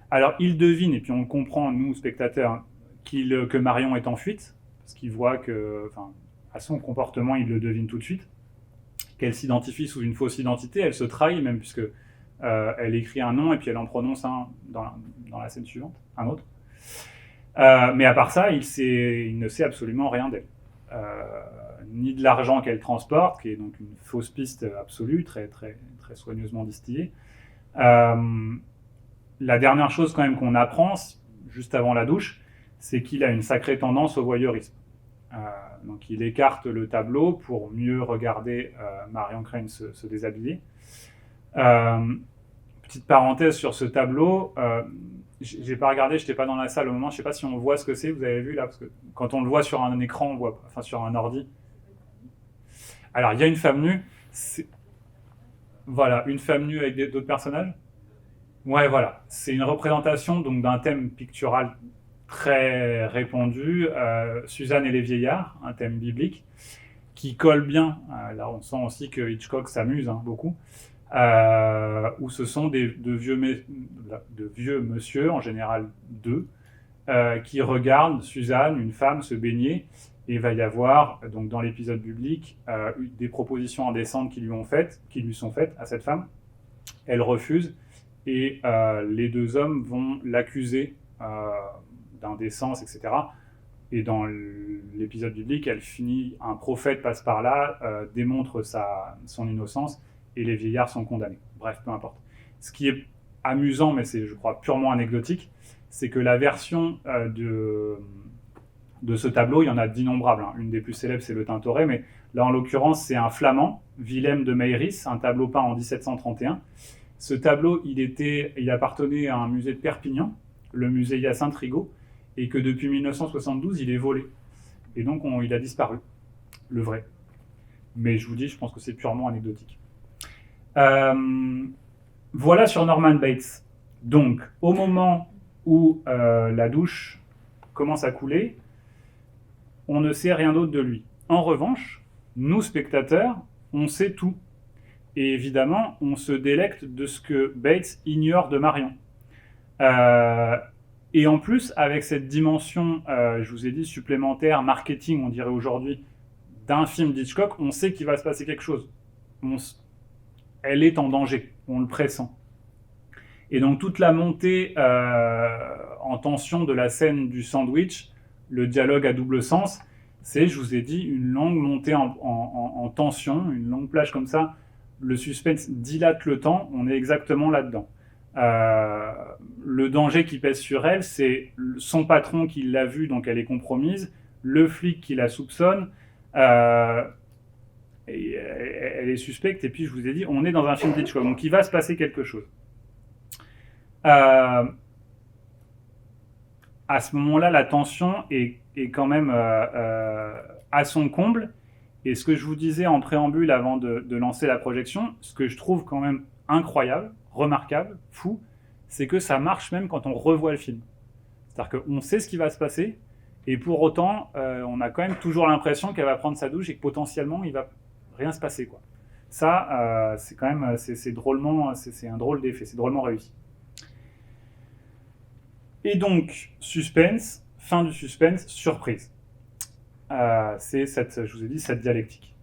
Alors, il devine, et puis on le comprend, nous, spectateurs, que Marion est en fuite, parce qu'il voit que, à son comportement, il le devine tout de suite, qu'elle s'identifie sous une fausse identité, elle se trahit même, puisque elle écrit un nom, et puis elle en prononce un dans la scène suivante, un autre. Mais à part ça, il ne sait absolument rien d'elle. Ni de l'argent qu'elle transporte, qui est donc une fausse piste absolue, très, très, très soigneusement distillée. La dernière chose quand même qu'on apprend, juste avant la douche, c'est qu'il a une sacrée tendance au voyeurisme. Donc il écarte le tableau pour mieux regarder Marion Crane se déshabiller. Petite parenthèse sur ce tableau, j'ai pas regardé, j'étais pas dans la salle au moment, je sais pas si on voit ce que c'est, vous avez vu là, parce que quand on le voit sur un écran, on voit, sur un ordi. Alors il y a une femme nue, voilà, une femme nue avec d'autres personnages. Ouais, voilà, c'est une représentation donc d'un thème pictural très répandu, Suzanne et les vieillards, un thème biblique, qui colle bien, là on sent aussi que Hitchcock s'amuse beaucoup, où ce sont de vieux monsieur, en général deux, qui regardent Suzanne, une femme, se baigner, et il va y avoir, donc dans l'épisode biblique, des propositions indécentes qui lui sont faites à cette femme. Elle refuse, et les deux hommes vont l'accuser d'indécence, etc. Et dans l'épisode biblique, elle finit, un prophète passe par là, démontre son innocence, et les vieillards sont condamnés. Bref, peu importe. Ce qui est amusant, mais c'est, je crois, purement anecdotique, c'est que la version de ce tableau, il y en a d'innombrables. Une des plus célèbres, c'est le Tintoret, mais là, en l'occurrence, c'est un flamand, Willem de Meiris, un tableau peint en 1731. Ce tableau, il appartenait à un musée de Perpignan, le musée Hyacinthe Rigaud, et que depuis 1972, il est volé. Et donc, il a disparu, le vrai. Mais je vous dis, je pense que c'est purement anecdotique. Voilà sur Norman Bates. Donc, au moment où la douche commence à couler, on ne sait rien d'autre de lui. En revanche, nous, spectateurs, on sait tout. Et évidemment, on se délecte de ce que Bates ignore de Marion. Et en plus, avec cette dimension, je vous ai dit, supplémentaire, marketing, on dirait aujourd'hui, d'un film d'Hitchcock, on sait qu'il va se passer quelque chose. Elle est en danger, on le pressent. Et donc toute la montée en tension de la scène du sandwich, le dialogue à double sens, c'est, je vous ai dit, une longue montée en tension, une longue plage comme ça, le suspense dilate le temps, on est exactement là-dedans. Le danger qui pèse sur elle, c'est son patron qui l'a vue, donc elle est compromise, le flic qui la soupçonne, et elle est suspecte, et puis je vous ai dit, on est dans un film d'Hitchcock, donc il va se passer quelque chose. À ce moment-là, la tension est quand même à son comble, et ce que je vous disais en préambule avant de lancer la projection, ce que je trouve quand même incroyable, remarquable, fou, c'est que ça marche même quand on revoit le film. C'est-à-dire qu'on sait ce qui va se passer, et pour autant, on a quand même toujours l'impression qu'elle va prendre sa douche et que potentiellement, il va rien se passer, quoi. Ça, c'est quand même, c'est drôlement, c'est un drôle d'effet, c'est drôlement réussi. Et donc, suspense, fin du suspense, surprise. C'est cette, je vous ai dit, cette dialectique.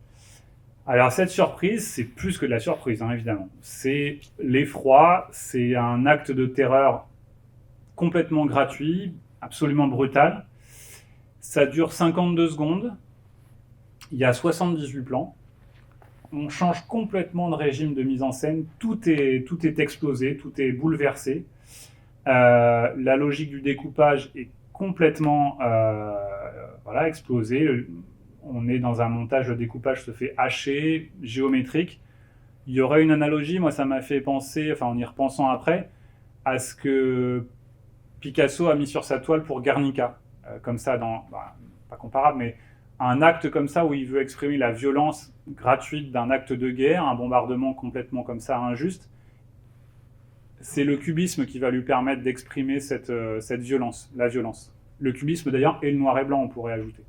Alors cette surprise, c'est plus que de la surprise, hein, évidemment. C'est l'effroi, c'est un acte de terreur complètement gratuit, absolument brutal. Ça dure 52 secondes, il y a 78 plans, on change complètement de régime de mise en scène, tout est explosé, tout est bouleversé. La logique du découpage est complètement explosée. On est dans un montage, le découpage se fait haché, géométrique. Il y aurait une analogie, moi ça m'a fait penser, enfin en y repensant après, à ce que Picasso a mis sur sa toile pour Guernica. Comme ça, pas comparable, mais un acte comme ça où il veut exprimer la violence gratuite d'un acte de guerre, un bombardement complètement comme ça injuste. C'est le cubisme qui va lui permettre d'exprimer cette violence, la violence. Le cubisme d'ailleurs et le noir et blanc, on pourrait ajouter.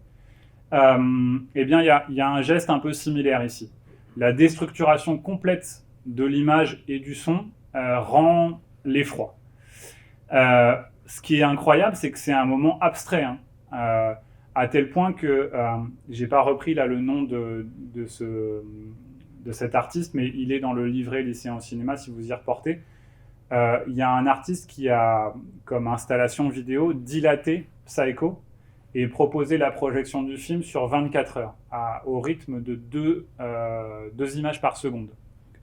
Eh bien, il y a un geste un peu similaire ici. La déstructuration complète de l'image et du son rend l'effroi. Ce qui est incroyable, c'est que c'est un moment abstrait, hein, à tel point que j'ai pas repris là le nom de cet artiste, mais il est dans le livret lycéen au cinéma si vous y reportez. Il y a un artiste qui a comme installation vidéo dilaté Psycho et proposé la projection du film sur 24 heures au rythme de 2 images par seconde,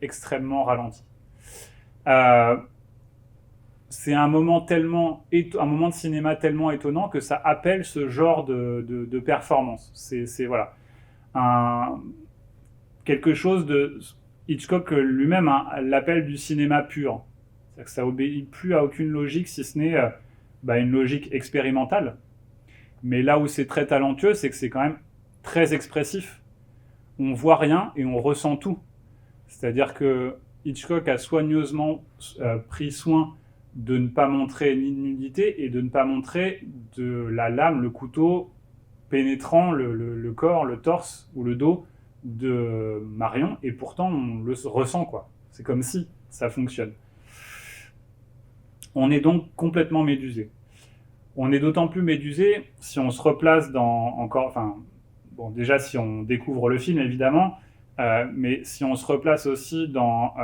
extrêmement ralenti. C'est un moment de cinéma tellement étonnant que ça appelle ce genre de performance. C'est voilà, quelque chose de Hitchcock lui-même l'appelle du cinéma pur. C'est-à-dire que ça obéit plus à aucune logique, si ce n'est une logique expérimentale. Mais là où c'est très talentueux, c'est que c'est quand même très expressif. On voit rien et on ressent tout. C'est-à-dire que Hitchcock a soigneusement pris soin de ne pas montrer ni de nudité et de ne pas montrer de la lame, le couteau pénétrant le corps, le torse ou le dos de Marion, et pourtant on le ressent, quoi. C'est comme si ça fonctionne. On est donc complètement médusé. On est d'autant plus médusé si on se replace déjà si on découvre le film évidemment, mais si on se replace aussi dans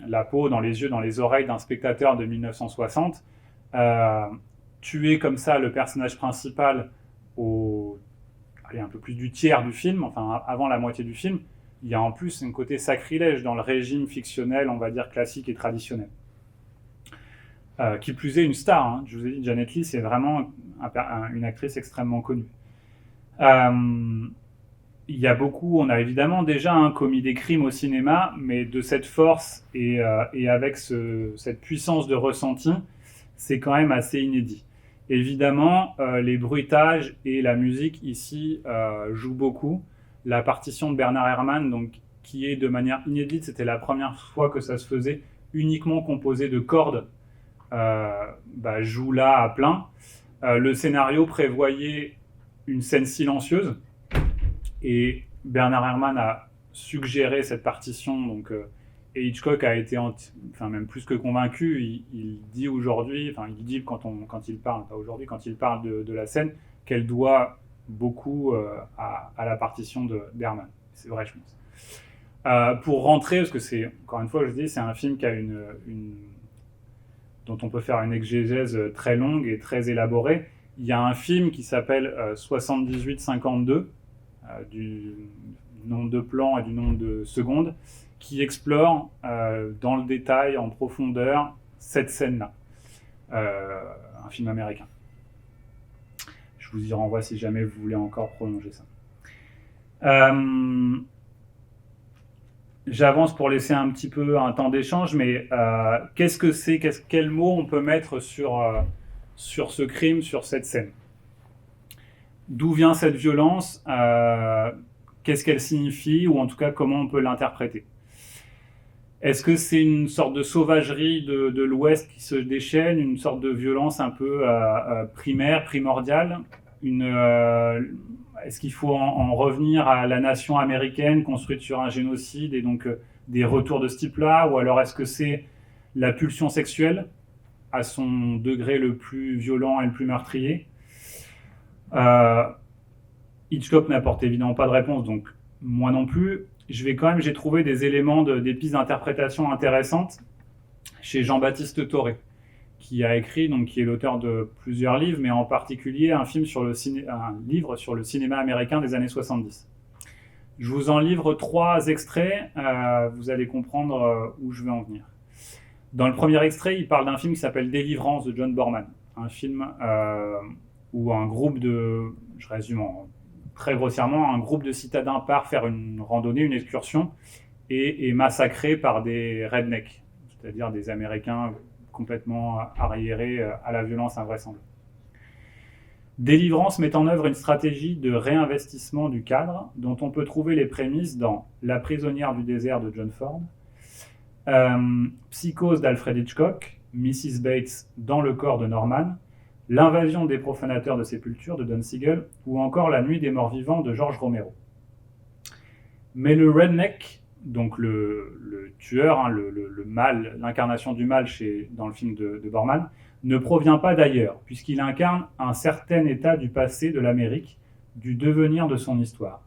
la peau, dans les yeux, dans les oreilles d'un spectateur de 1960, tuer comme ça le personnage principal un peu plus du tiers du film, enfin avant la moitié du film, il y a en plus un côté sacrilège dans le régime fictionnel, on va dire classique et traditionnel. Qui plus est une star, hein. Je vous ai dit, Janet Leigh, c'est vraiment une actrice extrêmement connue. Il y a on a évidemment déjà commis des crimes au cinéma, mais de cette force et avec cette puissance de ressenti, c'est quand même assez inédit. Évidemment, les bruitages et la musique ici jouent beaucoup. La partition de Bernard Herrmann, donc, qui est de manière inédite, c'était la première fois que ça se faisait, uniquement composée de cordes, joue là à plein. Le scénario prévoyait une scène silencieuse et Bernard Herrmann a suggéré cette partition, donc, et Hitchcock a été même plus que convaincu. Il dit aujourd'hui, il dit quand il parle, pas aujourd'hui, quand il parle de la scène, qu'elle doit beaucoup à la partition d'Herrmann. C'est vrai, je pense. Pour rentrer, parce que c'est, encore une fois, je dis, c'est un film qui a dont on peut faire une exégèse très longue et très élaborée. Il y a un film qui s'appelle 78-52, d'une nombre de plans et du nombre de secondes, qui explore dans le détail, en profondeur, cette scène-là. Un film américain. Je vous y renvoie si jamais vous voulez encore prolonger ça. J'avance pour laisser un petit peu un temps d'échange, mais qu'est-ce que c'est, quel mot on peut mettre sur ce crime, sur cette scène? D'où vient cette violence? Qu'est-ce qu'elle signifie, ou en tout cas comment on peut l'interpréter? Est-ce que c'est une sorte de sauvagerie de l'Ouest qui se déchaîne, une sorte de violence un peu primaire, primordiale? Est-ce qu'il faut en revenir à la nation américaine construite sur un génocide et donc des retours de ce type-là? Ou alors est-ce que c'est la pulsion sexuelle à son degré le plus violent et le plus meurtrier? Hitchcock n'apporte évidemment pas de réponse, donc moi non plus. J'ai trouvé des éléments des pistes d'interprétation intéressantes chez Jean-Baptiste Thoré, qui a écrit, donc qui est l'auteur de plusieurs livres, mais en particulier un livre sur le cinéma américain des années 70. Je vous en livre 3 extraits, vous allez comprendre où je veux en venir. Dans le premier extrait, il parle d'un film qui s'appelle Délivrance de John Borman, un film où un groupe je résume très grossièrement, un groupe de citadins part faire une randonnée, une excursion, et est massacré par des rednecks, c'est-à-dire des Américains complètement arriérés à la violence invraisemblable. Délivrance met en œuvre une stratégie de réinvestissement du cadre dont on peut trouver les prémices dans La prisonnière du désert de John Ford, Psychose d'Alfred Hitchcock, Mrs. Bates dans le corps de Norman, L'invasion des profanateurs de sépulture de Don Siegel, ou encore La nuit des morts vivants de George Romero. Mais le redneck, donc le tueur, le mal, l'incarnation du mal dans le film de Borman, ne provient pas d'ailleurs, puisqu'il incarne un certain état du passé de l'Amérique, du devenir de son histoire.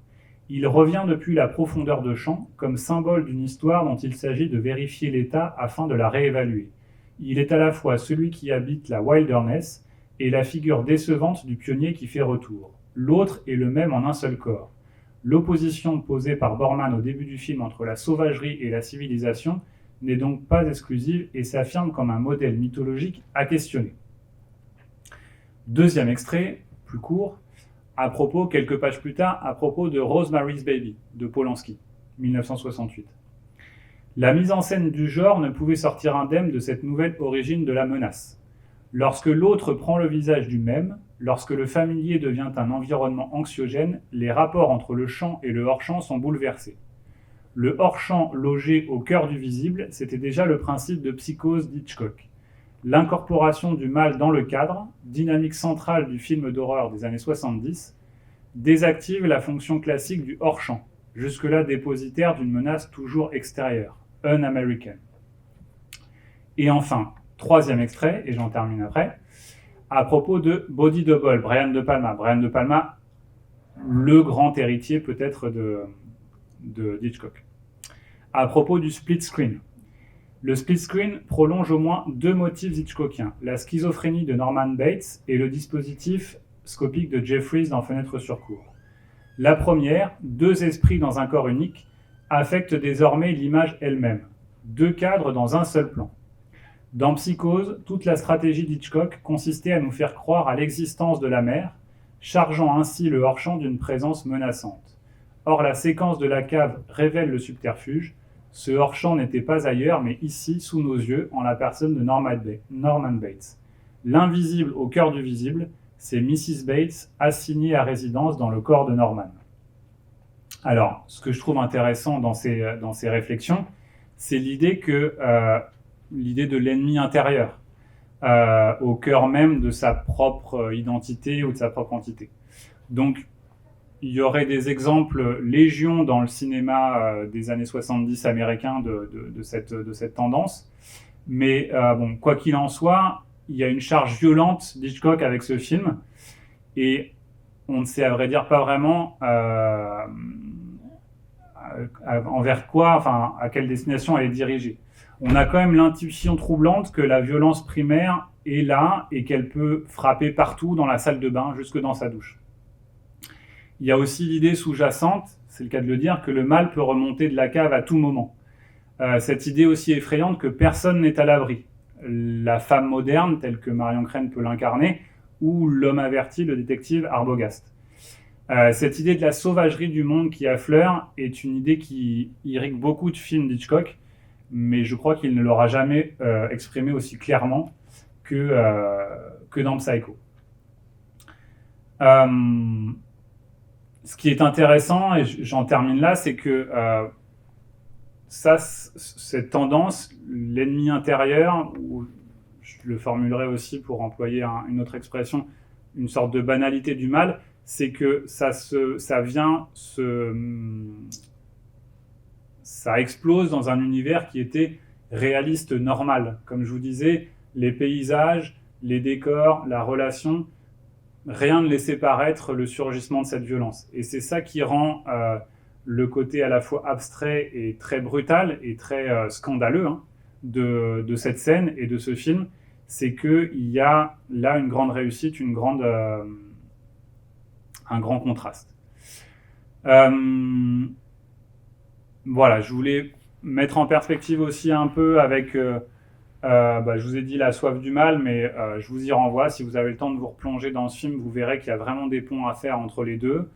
Il revient depuis la profondeur de champ comme symbole d'une histoire dont il s'agit de vérifier l'état afin de la réévaluer. Il est à la fois celui qui habite la wilderness et la figure décevante du pionnier qui fait retour. L'autre est le même en un seul corps. L'opposition posée par Borman au début du film entre la sauvagerie et la civilisation n'est donc pas exclusive et s'affirme comme un modèle mythologique à questionner. Deuxième extrait, plus court, quelques pages plus tard, à propos de Rosemary's Baby, de Polanski, 1968. La mise en scène du genre ne pouvait sortir indemne de cette nouvelle origine de la menace. Lorsque l'autre prend le visage du même, lorsque le familier devient un environnement anxiogène, les rapports entre le champ et le hors-champ sont bouleversés. Le hors-champ logé au cœur du visible, c'était déjà le principe de Psychose d'Hitchcock. L'incorporation du mal dans le cadre, dynamique centrale du film d'horreur des années 70, désactive la fonction classique du hors-champ, jusque-là dépositaire d'une menace toujours extérieure, un-American. Et enfin, troisième extrait, et j'en termine après, à propos de Body Double, Brian De Palma. Brian De Palma, le grand héritier peut-être de Hitchcock. À propos du split screen. Le split screen prolonge au moins 2 motifs hitchcockiens, la schizophrénie de Norman Bates et le dispositif scopique de Jeffries dans Fenêtre sur cour. La première, 2 esprits dans un corps unique, affecte désormais l'image elle-même. 2 cadres dans un seul plan. Dans Psychose, toute la stratégie d'Hitchcock consistait à nous faire croire à l'existence de la mère, chargeant ainsi le hors-champ d'une présence menaçante. Or, la séquence de la cave révèle le subterfuge. Ce hors-champ n'était pas ailleurs, mais ici, sous nos yeux, en la personne de Norman Bates. L'invisible au cœur du visible, c'est Mrs. Bates, assignée à résidence dans le corps de Norman. Alors, ce que je trouve intéressant dans ces réflexions, c'est l'idée de l'ennemi intérieur, au cœur même de sa propre identité ou de sa propre entité. Donc, il y aurait des exemples légion dans le cinéma des années 70 américain de cette tendance. Mais quoi qu'il en soit, il y a une charge violente d'Hitchcock avec ce film. Et on ne sait à vrai dire pas vraiment envers quoi, enfin à quelle destination elle est dirigée. On a quand même l'intuition troublante que la violence primaire est là et qu'elle peut frapper partout dans la salle de bain, jusque dans sa douche. Il y a aussi l'idée sous-jacente, c'est le cas de le dire, que le mal peut remonter de la cave à tout moment. Cette idée aussi effrayante que personne n'est à l'abri. La femme moderne, telle que Marion Crane peut l'incarner, ou l'homme averti, le détective Arbogast. Cette idée de la sauvagerie du monde qui affleure est une idée qui irrigue beaucoup de films d'Hitchcock, mais je crois qu'il ne l'aura jamais exprimé aussi clairement que dans Psycho. Ce qui est intéressant, et j'en termine là, c'est que cette tendance, l'ennemi intérieur, ou je le formulerai aussi pour employer une autre expression, une sorte de banalité du mal, c'est que ça explose dans un univers qui était réaliste, normal. Comme je vous disais, les paysages, les décors, la relation, rien ne laissait paraître le surgissement de cette violence. Et c'est ça qui rend le côté à la fois abstrait et très brutal et très scandaleux de cette scène et de ce film, c'est qu'il y a là une grande réussite, un grand contraste. Voilà, je voulais mettre en perspective aussi un peu avec, je vous ai dit la soif du mal, mais je vous y renvoie. Si vous avez le temps de vous replonger dans ce film, vous verrez qu'il y a vraiment des ponts à faire entre les deux.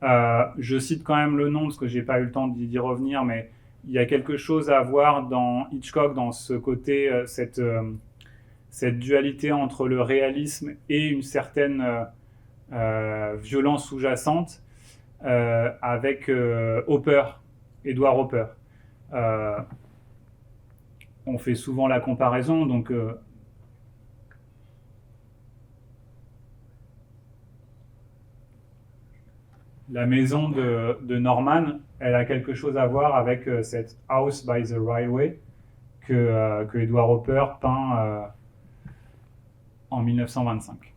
Je cite quand même le nom parce que j'ai pas eu le temps d'y revenir, mais il y a quelque chose à voir dans Hitchcock, dans ce côté, cette dualité entre le réalisme et une certaine violence sous-jacente avec Hopper, Edward Hopper. On fait souvent la comparaison, donc la maison de Norman, elle a quelque chose à voir avec cette House by the Railway que Edward Hopper peint en 1925.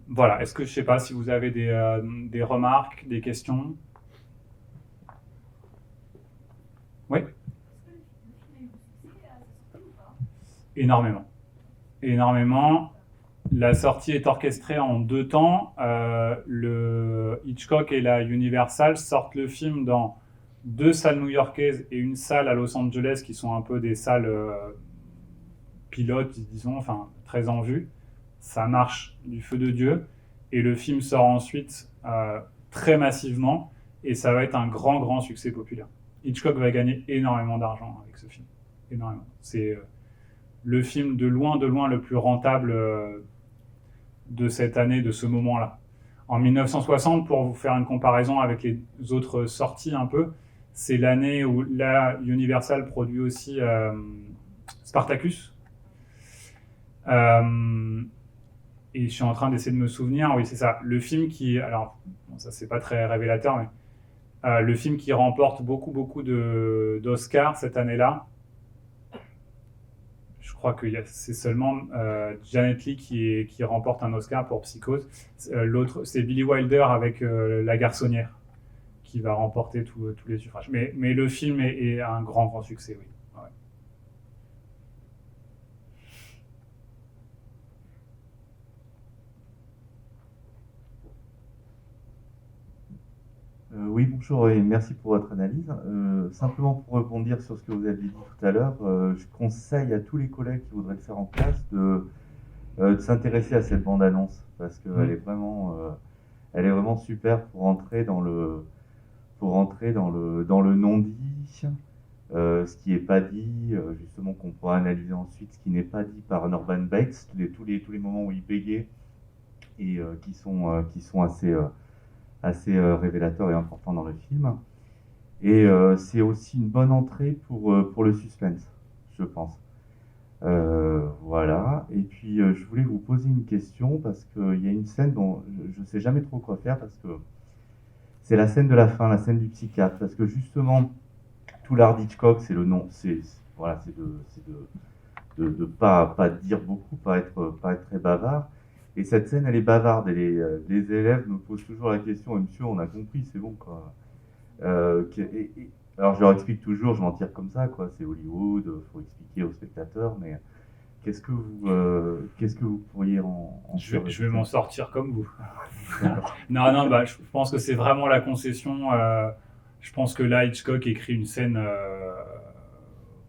Voilà, est-ce que je ne sais pas si vous avez des remarques, des questions? Oui. Énormément. Énormément. La sortie est orchestrée en 2 temps. Le Hitchcock et la Universal sortent le film dans 2 salles new-yorkaises et une salle à Los Angeles qui sont un peu des salles pilotes, disons, enfin très en vue. Ça marche du feu de Dieu. Et le film sort ensuite très massivement et ça va être un grand succès populaire. Hitchcock va gagner énormément d'argent avec ce film. Énormément. C'est le film de loin le plus rentable de cette année, de ce moment-là. En 1960, pour vous faire une comparaison avec les autres sorties un peu, c'est l'année où la Universal produit aussi Spartacus. Et je suis en train d'essayer de me souvenir, oui c'est ça, le film qui, alors bon, ça c'est pas très révélateur, mais le film qui remporte beaucoup d'Oscars cette année-là, je crois que c'est seulement Janet Leigh qui remporte un Oscar pour Psychose. L'autre, c'est Billy Wilder avec La Garçonnière qui va remporter tous les suffrages. Mais le film est un grand succès, oui. Ouais. Oui, bonjour et merci pour votre analyse. Simplement pour rebondir sur ce que vous aviez dit tout à l'heure, je conseille à tous les collègues qui voudraient le faire en classe de s'intéresser à cette bande-annonce parce qu'elle est vraiment super pour rentrer dans le non-dit, ce qui n'est pas dit, justement qu'on pourra analyser ensuite ce qui n'est pas dit par Norman Bates, tous les moments où il bégait et qui sont assez révélateur et important dans le film. Et c'est aussi une bonne entrée pour le suspense, je pense. Voilà. Et puis, je voulais vous poser une question parce qu'il y a une scène dont je ne sais jamais trop quoi faire parce que c'est la scène de la fin, la scène du psychiatre. Parce que justement, tout l'art d'Hitchcock, c'est le nom. C'est de pas dire beaucoup, pas être très bavard. Et cette scène, elle est bavarde. Les élèves me posent toujours la question, monsieur, on a compris, c'est bon, quoi. Alors je leur explique toujours, je m'en tire comme ça, quoi. C'est Hollywood, faut expliquer aux spectateurs, mais Qu'est-ce que vous pourriez en Je faire vais m'en sortir comme vous. Non, bah, je pense que c'est vraiment la concession. Je pense que là, Hitchcock écrit une scène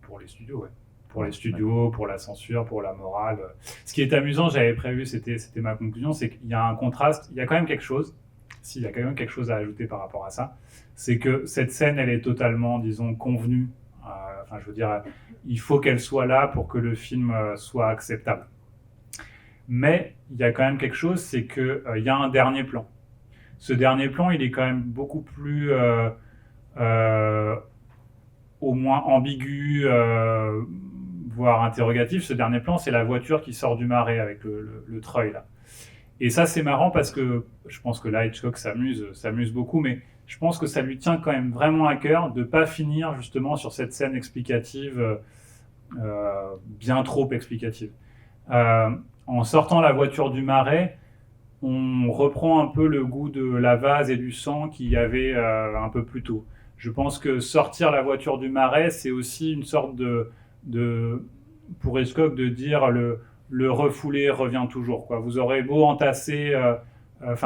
pour les studios, ouais. Pour les studios, pour la censure, pour la morale. Ce qui est amusant, j'avais prévu, c'était ma conclusion, c'est qu'il y a un contraste, il y a quand même quelque chose, il y a quand même quelque chose à ajouter par rapport à ça, c'est que cette scène, elle est totalement, disons, convenue. Enfin, je veux dire, il faut qu'elle soit là pour que le film soit acceptable. Mais il y a quand même quelque chose, c'est qu'il y a un dernier plan. Ce dernier plan, il est quand même beaucoup plus, au moins ambigu, voire interrogatif. Ce dernier plan, c'est la voiture qui sort du marais avec le treuil là. Et ça, c'est marrant parce que je pense que là, Hitchcock s'amuse beaucoup, mais je pense que ça lui tient quand même vraiment à cœur de ne pas finir justement sur cette scène explicative, bien trop explicative. En sortant la voiture du marais, on reprend un peu le goût de la vase et du sang qu'il y avait un peu plus tôt. Je pense que sortir la voiture du marais, c'est aussi une sorte pour Hitchcock de dire le refoulé revient toujours, quoi. Vous aurez beau entasser,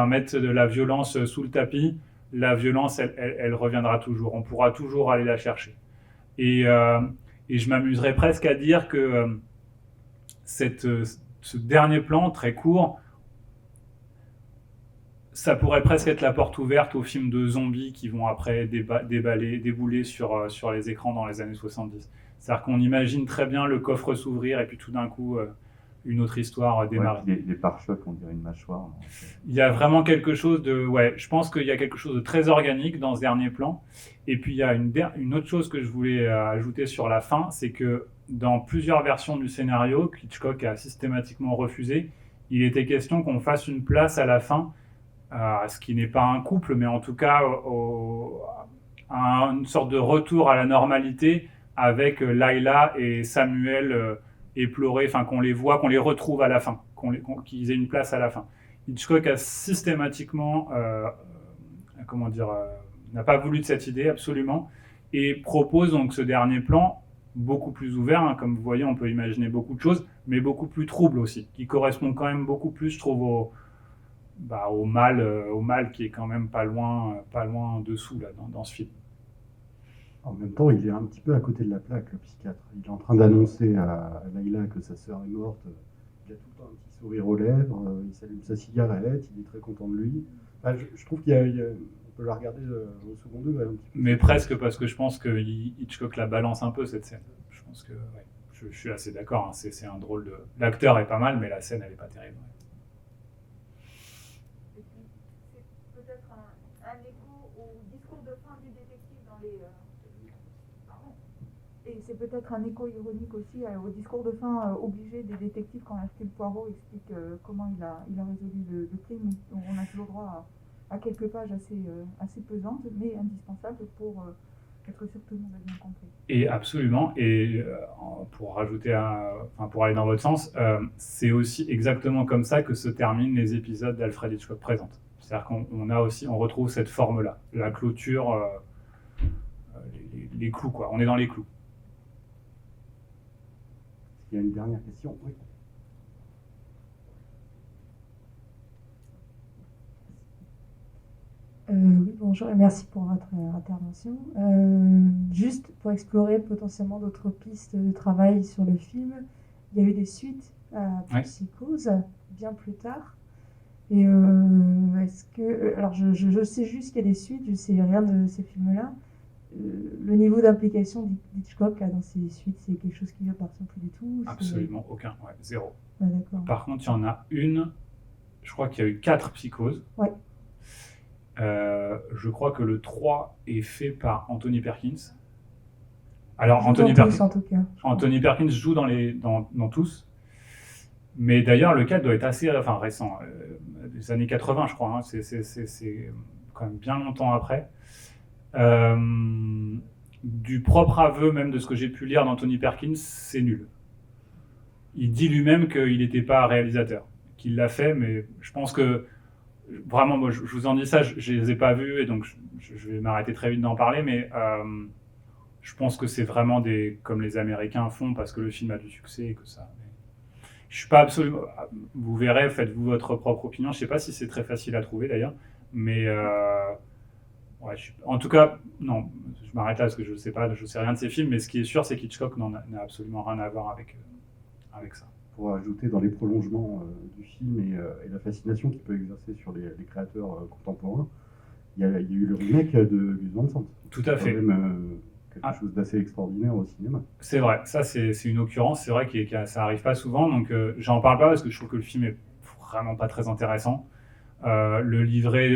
mettre de la violence sous le tapis, la violence, elle reviendra toujours. On pourra toujours aller la chercher. Et je m'amuserais presque à dire que ce dernier plan, très court, ça pourrait presque être la porte ouverte aux films de zombies qui vont après débouler sur les écrans dans les années 70. C'est-à-dire qu'on imagine très bien le coffre s'ouvrir et puis tout d'un coup, une autre histoire démarrer. Ouais, les pare-chocs, on dirait une mâchoire. Il y a vraiment quelque chose de... Ouais, je pense qu'il y a quelque chose de très organique dans ce dernier plan. Et puis il y a une autre chose que je voulais ajouter sur la fin, c'est que dans plusieurs versions du scénario, que Hitchcock a systématiquement refusé, il était question qu'on fasse une place à la fin, ce qui n'est pas un couple, mais en tout cas à une sorte de retour à la normalité avec Layla et Samuel éplorés, enfin qu'on les voit, qu'on les retrouve à la fin, qu'ils aient une place à la fin. Hitchcock a systématiquement, n'a pas voulu de cette idée absolument, et propose donc ce dernier plan beaucoup plus ouvert, hein, comme vous voyez, on peut imaginer beaucoup de choses, mais beaucoup plus trouble aussi, qui correspond quand même beaucoup plus, je trouve, au mal qui est quand même pas loin dessous là, dans ce film. En même temps, il est un petit peu à côté de la plaque, le psychiatre. Il est en train d'annoncer à Layla que sa sœur est morte. Il a tout le temps un petit sourire aux lèvres, il s'allume sa cigarette, il est très content de lui. Enfin, je trouve on peut la regarder au second degré un petit peu. Mais presque, parce que je pense que Hitchcock la balance un peu, cette scène. Je pense que, ouais, je suis assez d'accord, hein, c'est un drôle de... L'acteur est pas mal, mais la scène, elle est pas terrible. Ouais. C'est peut-être un écho au discours de fin du détective dans les... Et c'est peut-être un écho ironique aussi au discours de fin obligé des détectives quand Hercule Poirot explique comment il a résolu le crime. Donc on a toujours droit à quelques pages assez pesantes, mais indispensables pour être sûr que tout le monde a bien compris. Et absolument, et pour rajouter, pour aller dans votre sens, c'est aussi exactement comme ça que se terminent les épisodes d'Alfred Hitchcock Présente. C'est-à-dire on retrouve cette forme-là, la clôture, les clous, quoi. On est dans les clous. Il y a une dernière question. Oui. Oui, bonjour et merci pour votre intervention. Juste pour explorer potentiellement d'autres pistes de travail sur le film, il y a eu des suites à Psychose bien plus tard. Et est-ce que... Alors je sais juste qu'il y a des suites, je ne sais rien de ces films-là. Le niveau d'implication d'Hitchcock dans ces suites, c'est quelque chose qui ne lui appartient plus du tout? Absolument aucun, ouais, zéro. Ah, d'accord. Par contre, il y en a une, je crois qu'il y a eu 4 psychoses. Ouais. Je crois que le 3 est fait par Anthony Perkins. Alors, Anthony Perkins joue dans tous. Mais d'ailleurs, le 4 doit être assez récent, des années 80, je crois. Hein. C'est quand même bien longtemps après. Du propre aveu même de ce que j'ai pu lire d'Anthony Perkins, c'est nul. Il dit lui-même qu'il n'était pas réalisateur, qu'il l'a fait, mais je pense que vraiment, moi, je vous en dis ça, je les ai pas vus et donc je vais m'arrêter très vite d'en parler, mais je pense que c'est vraiment comme les Américains font parce que le film a du succès et que ça. Je suis pas absolument. Vous verrez, faites-vous votre propre opinion. Je sais pas si c'est très facile à trouver d'ailleurs, mais ouais, en tout cas, non. Je m'arrête là parce que je sais pas, je sais rien de ces films, mais ce qui est sûr, c'est qu'Hitchcock n'a absolument rien à voir avec ça. Pour ajouter dans les prolongements du film et la fascination qu'il peut exercer sur les créateurs contemporains, il y a eu le remake de Gus Van Sant. Tout à fait. C'est quand même quelque chose d'assez extraordinaire au cinéma. C'est vrai, ça c'est une occurrence, c'est vrai que ça arrive pas souvent, donc j'en parle pas parce que je trouve que le film est vraiment pas très intéressant. Le livret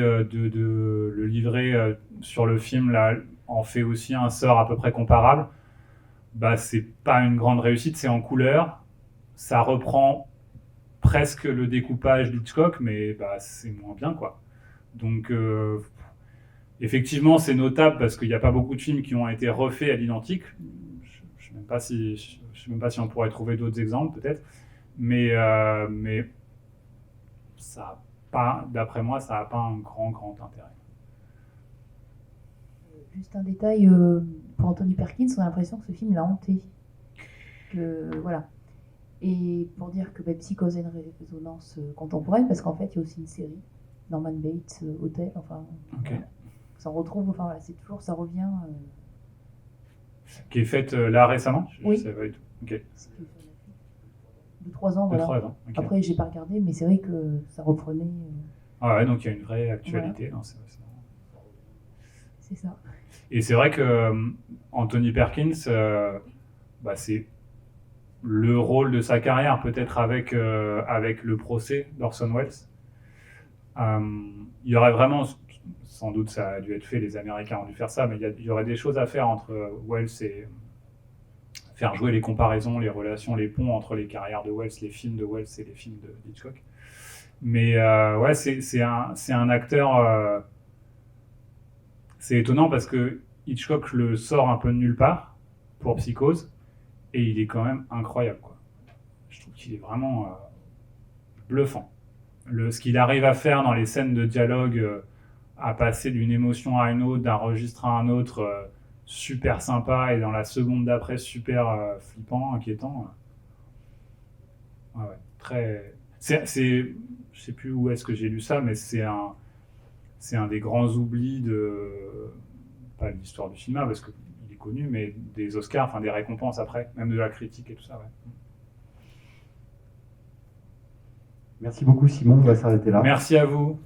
sur le film là en fait aussi un sort à peu près comparable. Bah c'est pas une grande réussite, c'est en couleur, ça reprend presque le découpage d'Hitchcock, mais bah c'est moins bien quoi. Donc effectivement, c'est notable parce qu'il n'y a pas beaucoup de films qui ont été refaits à l'identique. Je ne sais même pas si on pourrait trouver d'autres exemples, peut-être. Mais ça a pas, d'après moi, ça n'a pas un grand intérêt. Juste un détail, pour Anthony Perkins, on a l'impression que ce film l'a hanté. Voilà. Et pour dire que Psychose a une résonance contemporaine, parce qu'en fait, il y a aussi une série, Norman Bates, Hotel, enfin... Ok. Voilà. Ça retrouve, enfin voilà, c'est toujours, ça revient. Qui est faite là récemment. Oui. Ça va être... Ok. De 3 ans, voilà. 3 ans. Okay. Après, j'ai pas regardé, mais c'est vrai que ça reprenait. Ah ouais, donc il y a une vraie actualité. Voilà. C'est ça. Et c'est vrai que Anthony Perkins, bah, c'est le rôle de sa carrière, peut-être avec le procès d'Orson Welles. Il y aurait vraiment, sans doute ça a dû être fait, les Américains ont dû faire ça, mais il y aurait des choses à faire entre Welles et faire jouer les comparaisons, les relations, les ponts entre les carrières de Welles, les films de Welles et les films de Hitchcock. Mais ouais, c'est un acteur... c'est étonnant parce que Hitchcock le sort un peu de nulle part pour Psychose, et il est quand même incroyable, quoi. Je trouve qu'il est vraiment bluffant. Ce qu'il arrive à faire dans les scènes de dialogue, à passer d'une émotion à une autre, d'un registre à un autre, super sympa, et dans la seconde d'après, super flippant, inquiétant. Ouais, très... je sais plus où est-ce que j'ai lu ça, mais c'est un des grands oublis pas de l'histoire du cinéma, parce qu'il est connu, mais des Oscars, enfin des récompenses après, même de la critique et tout ça. Ouais. Merci beaucoup Simon, on va s'arrêter là. Merci à vous.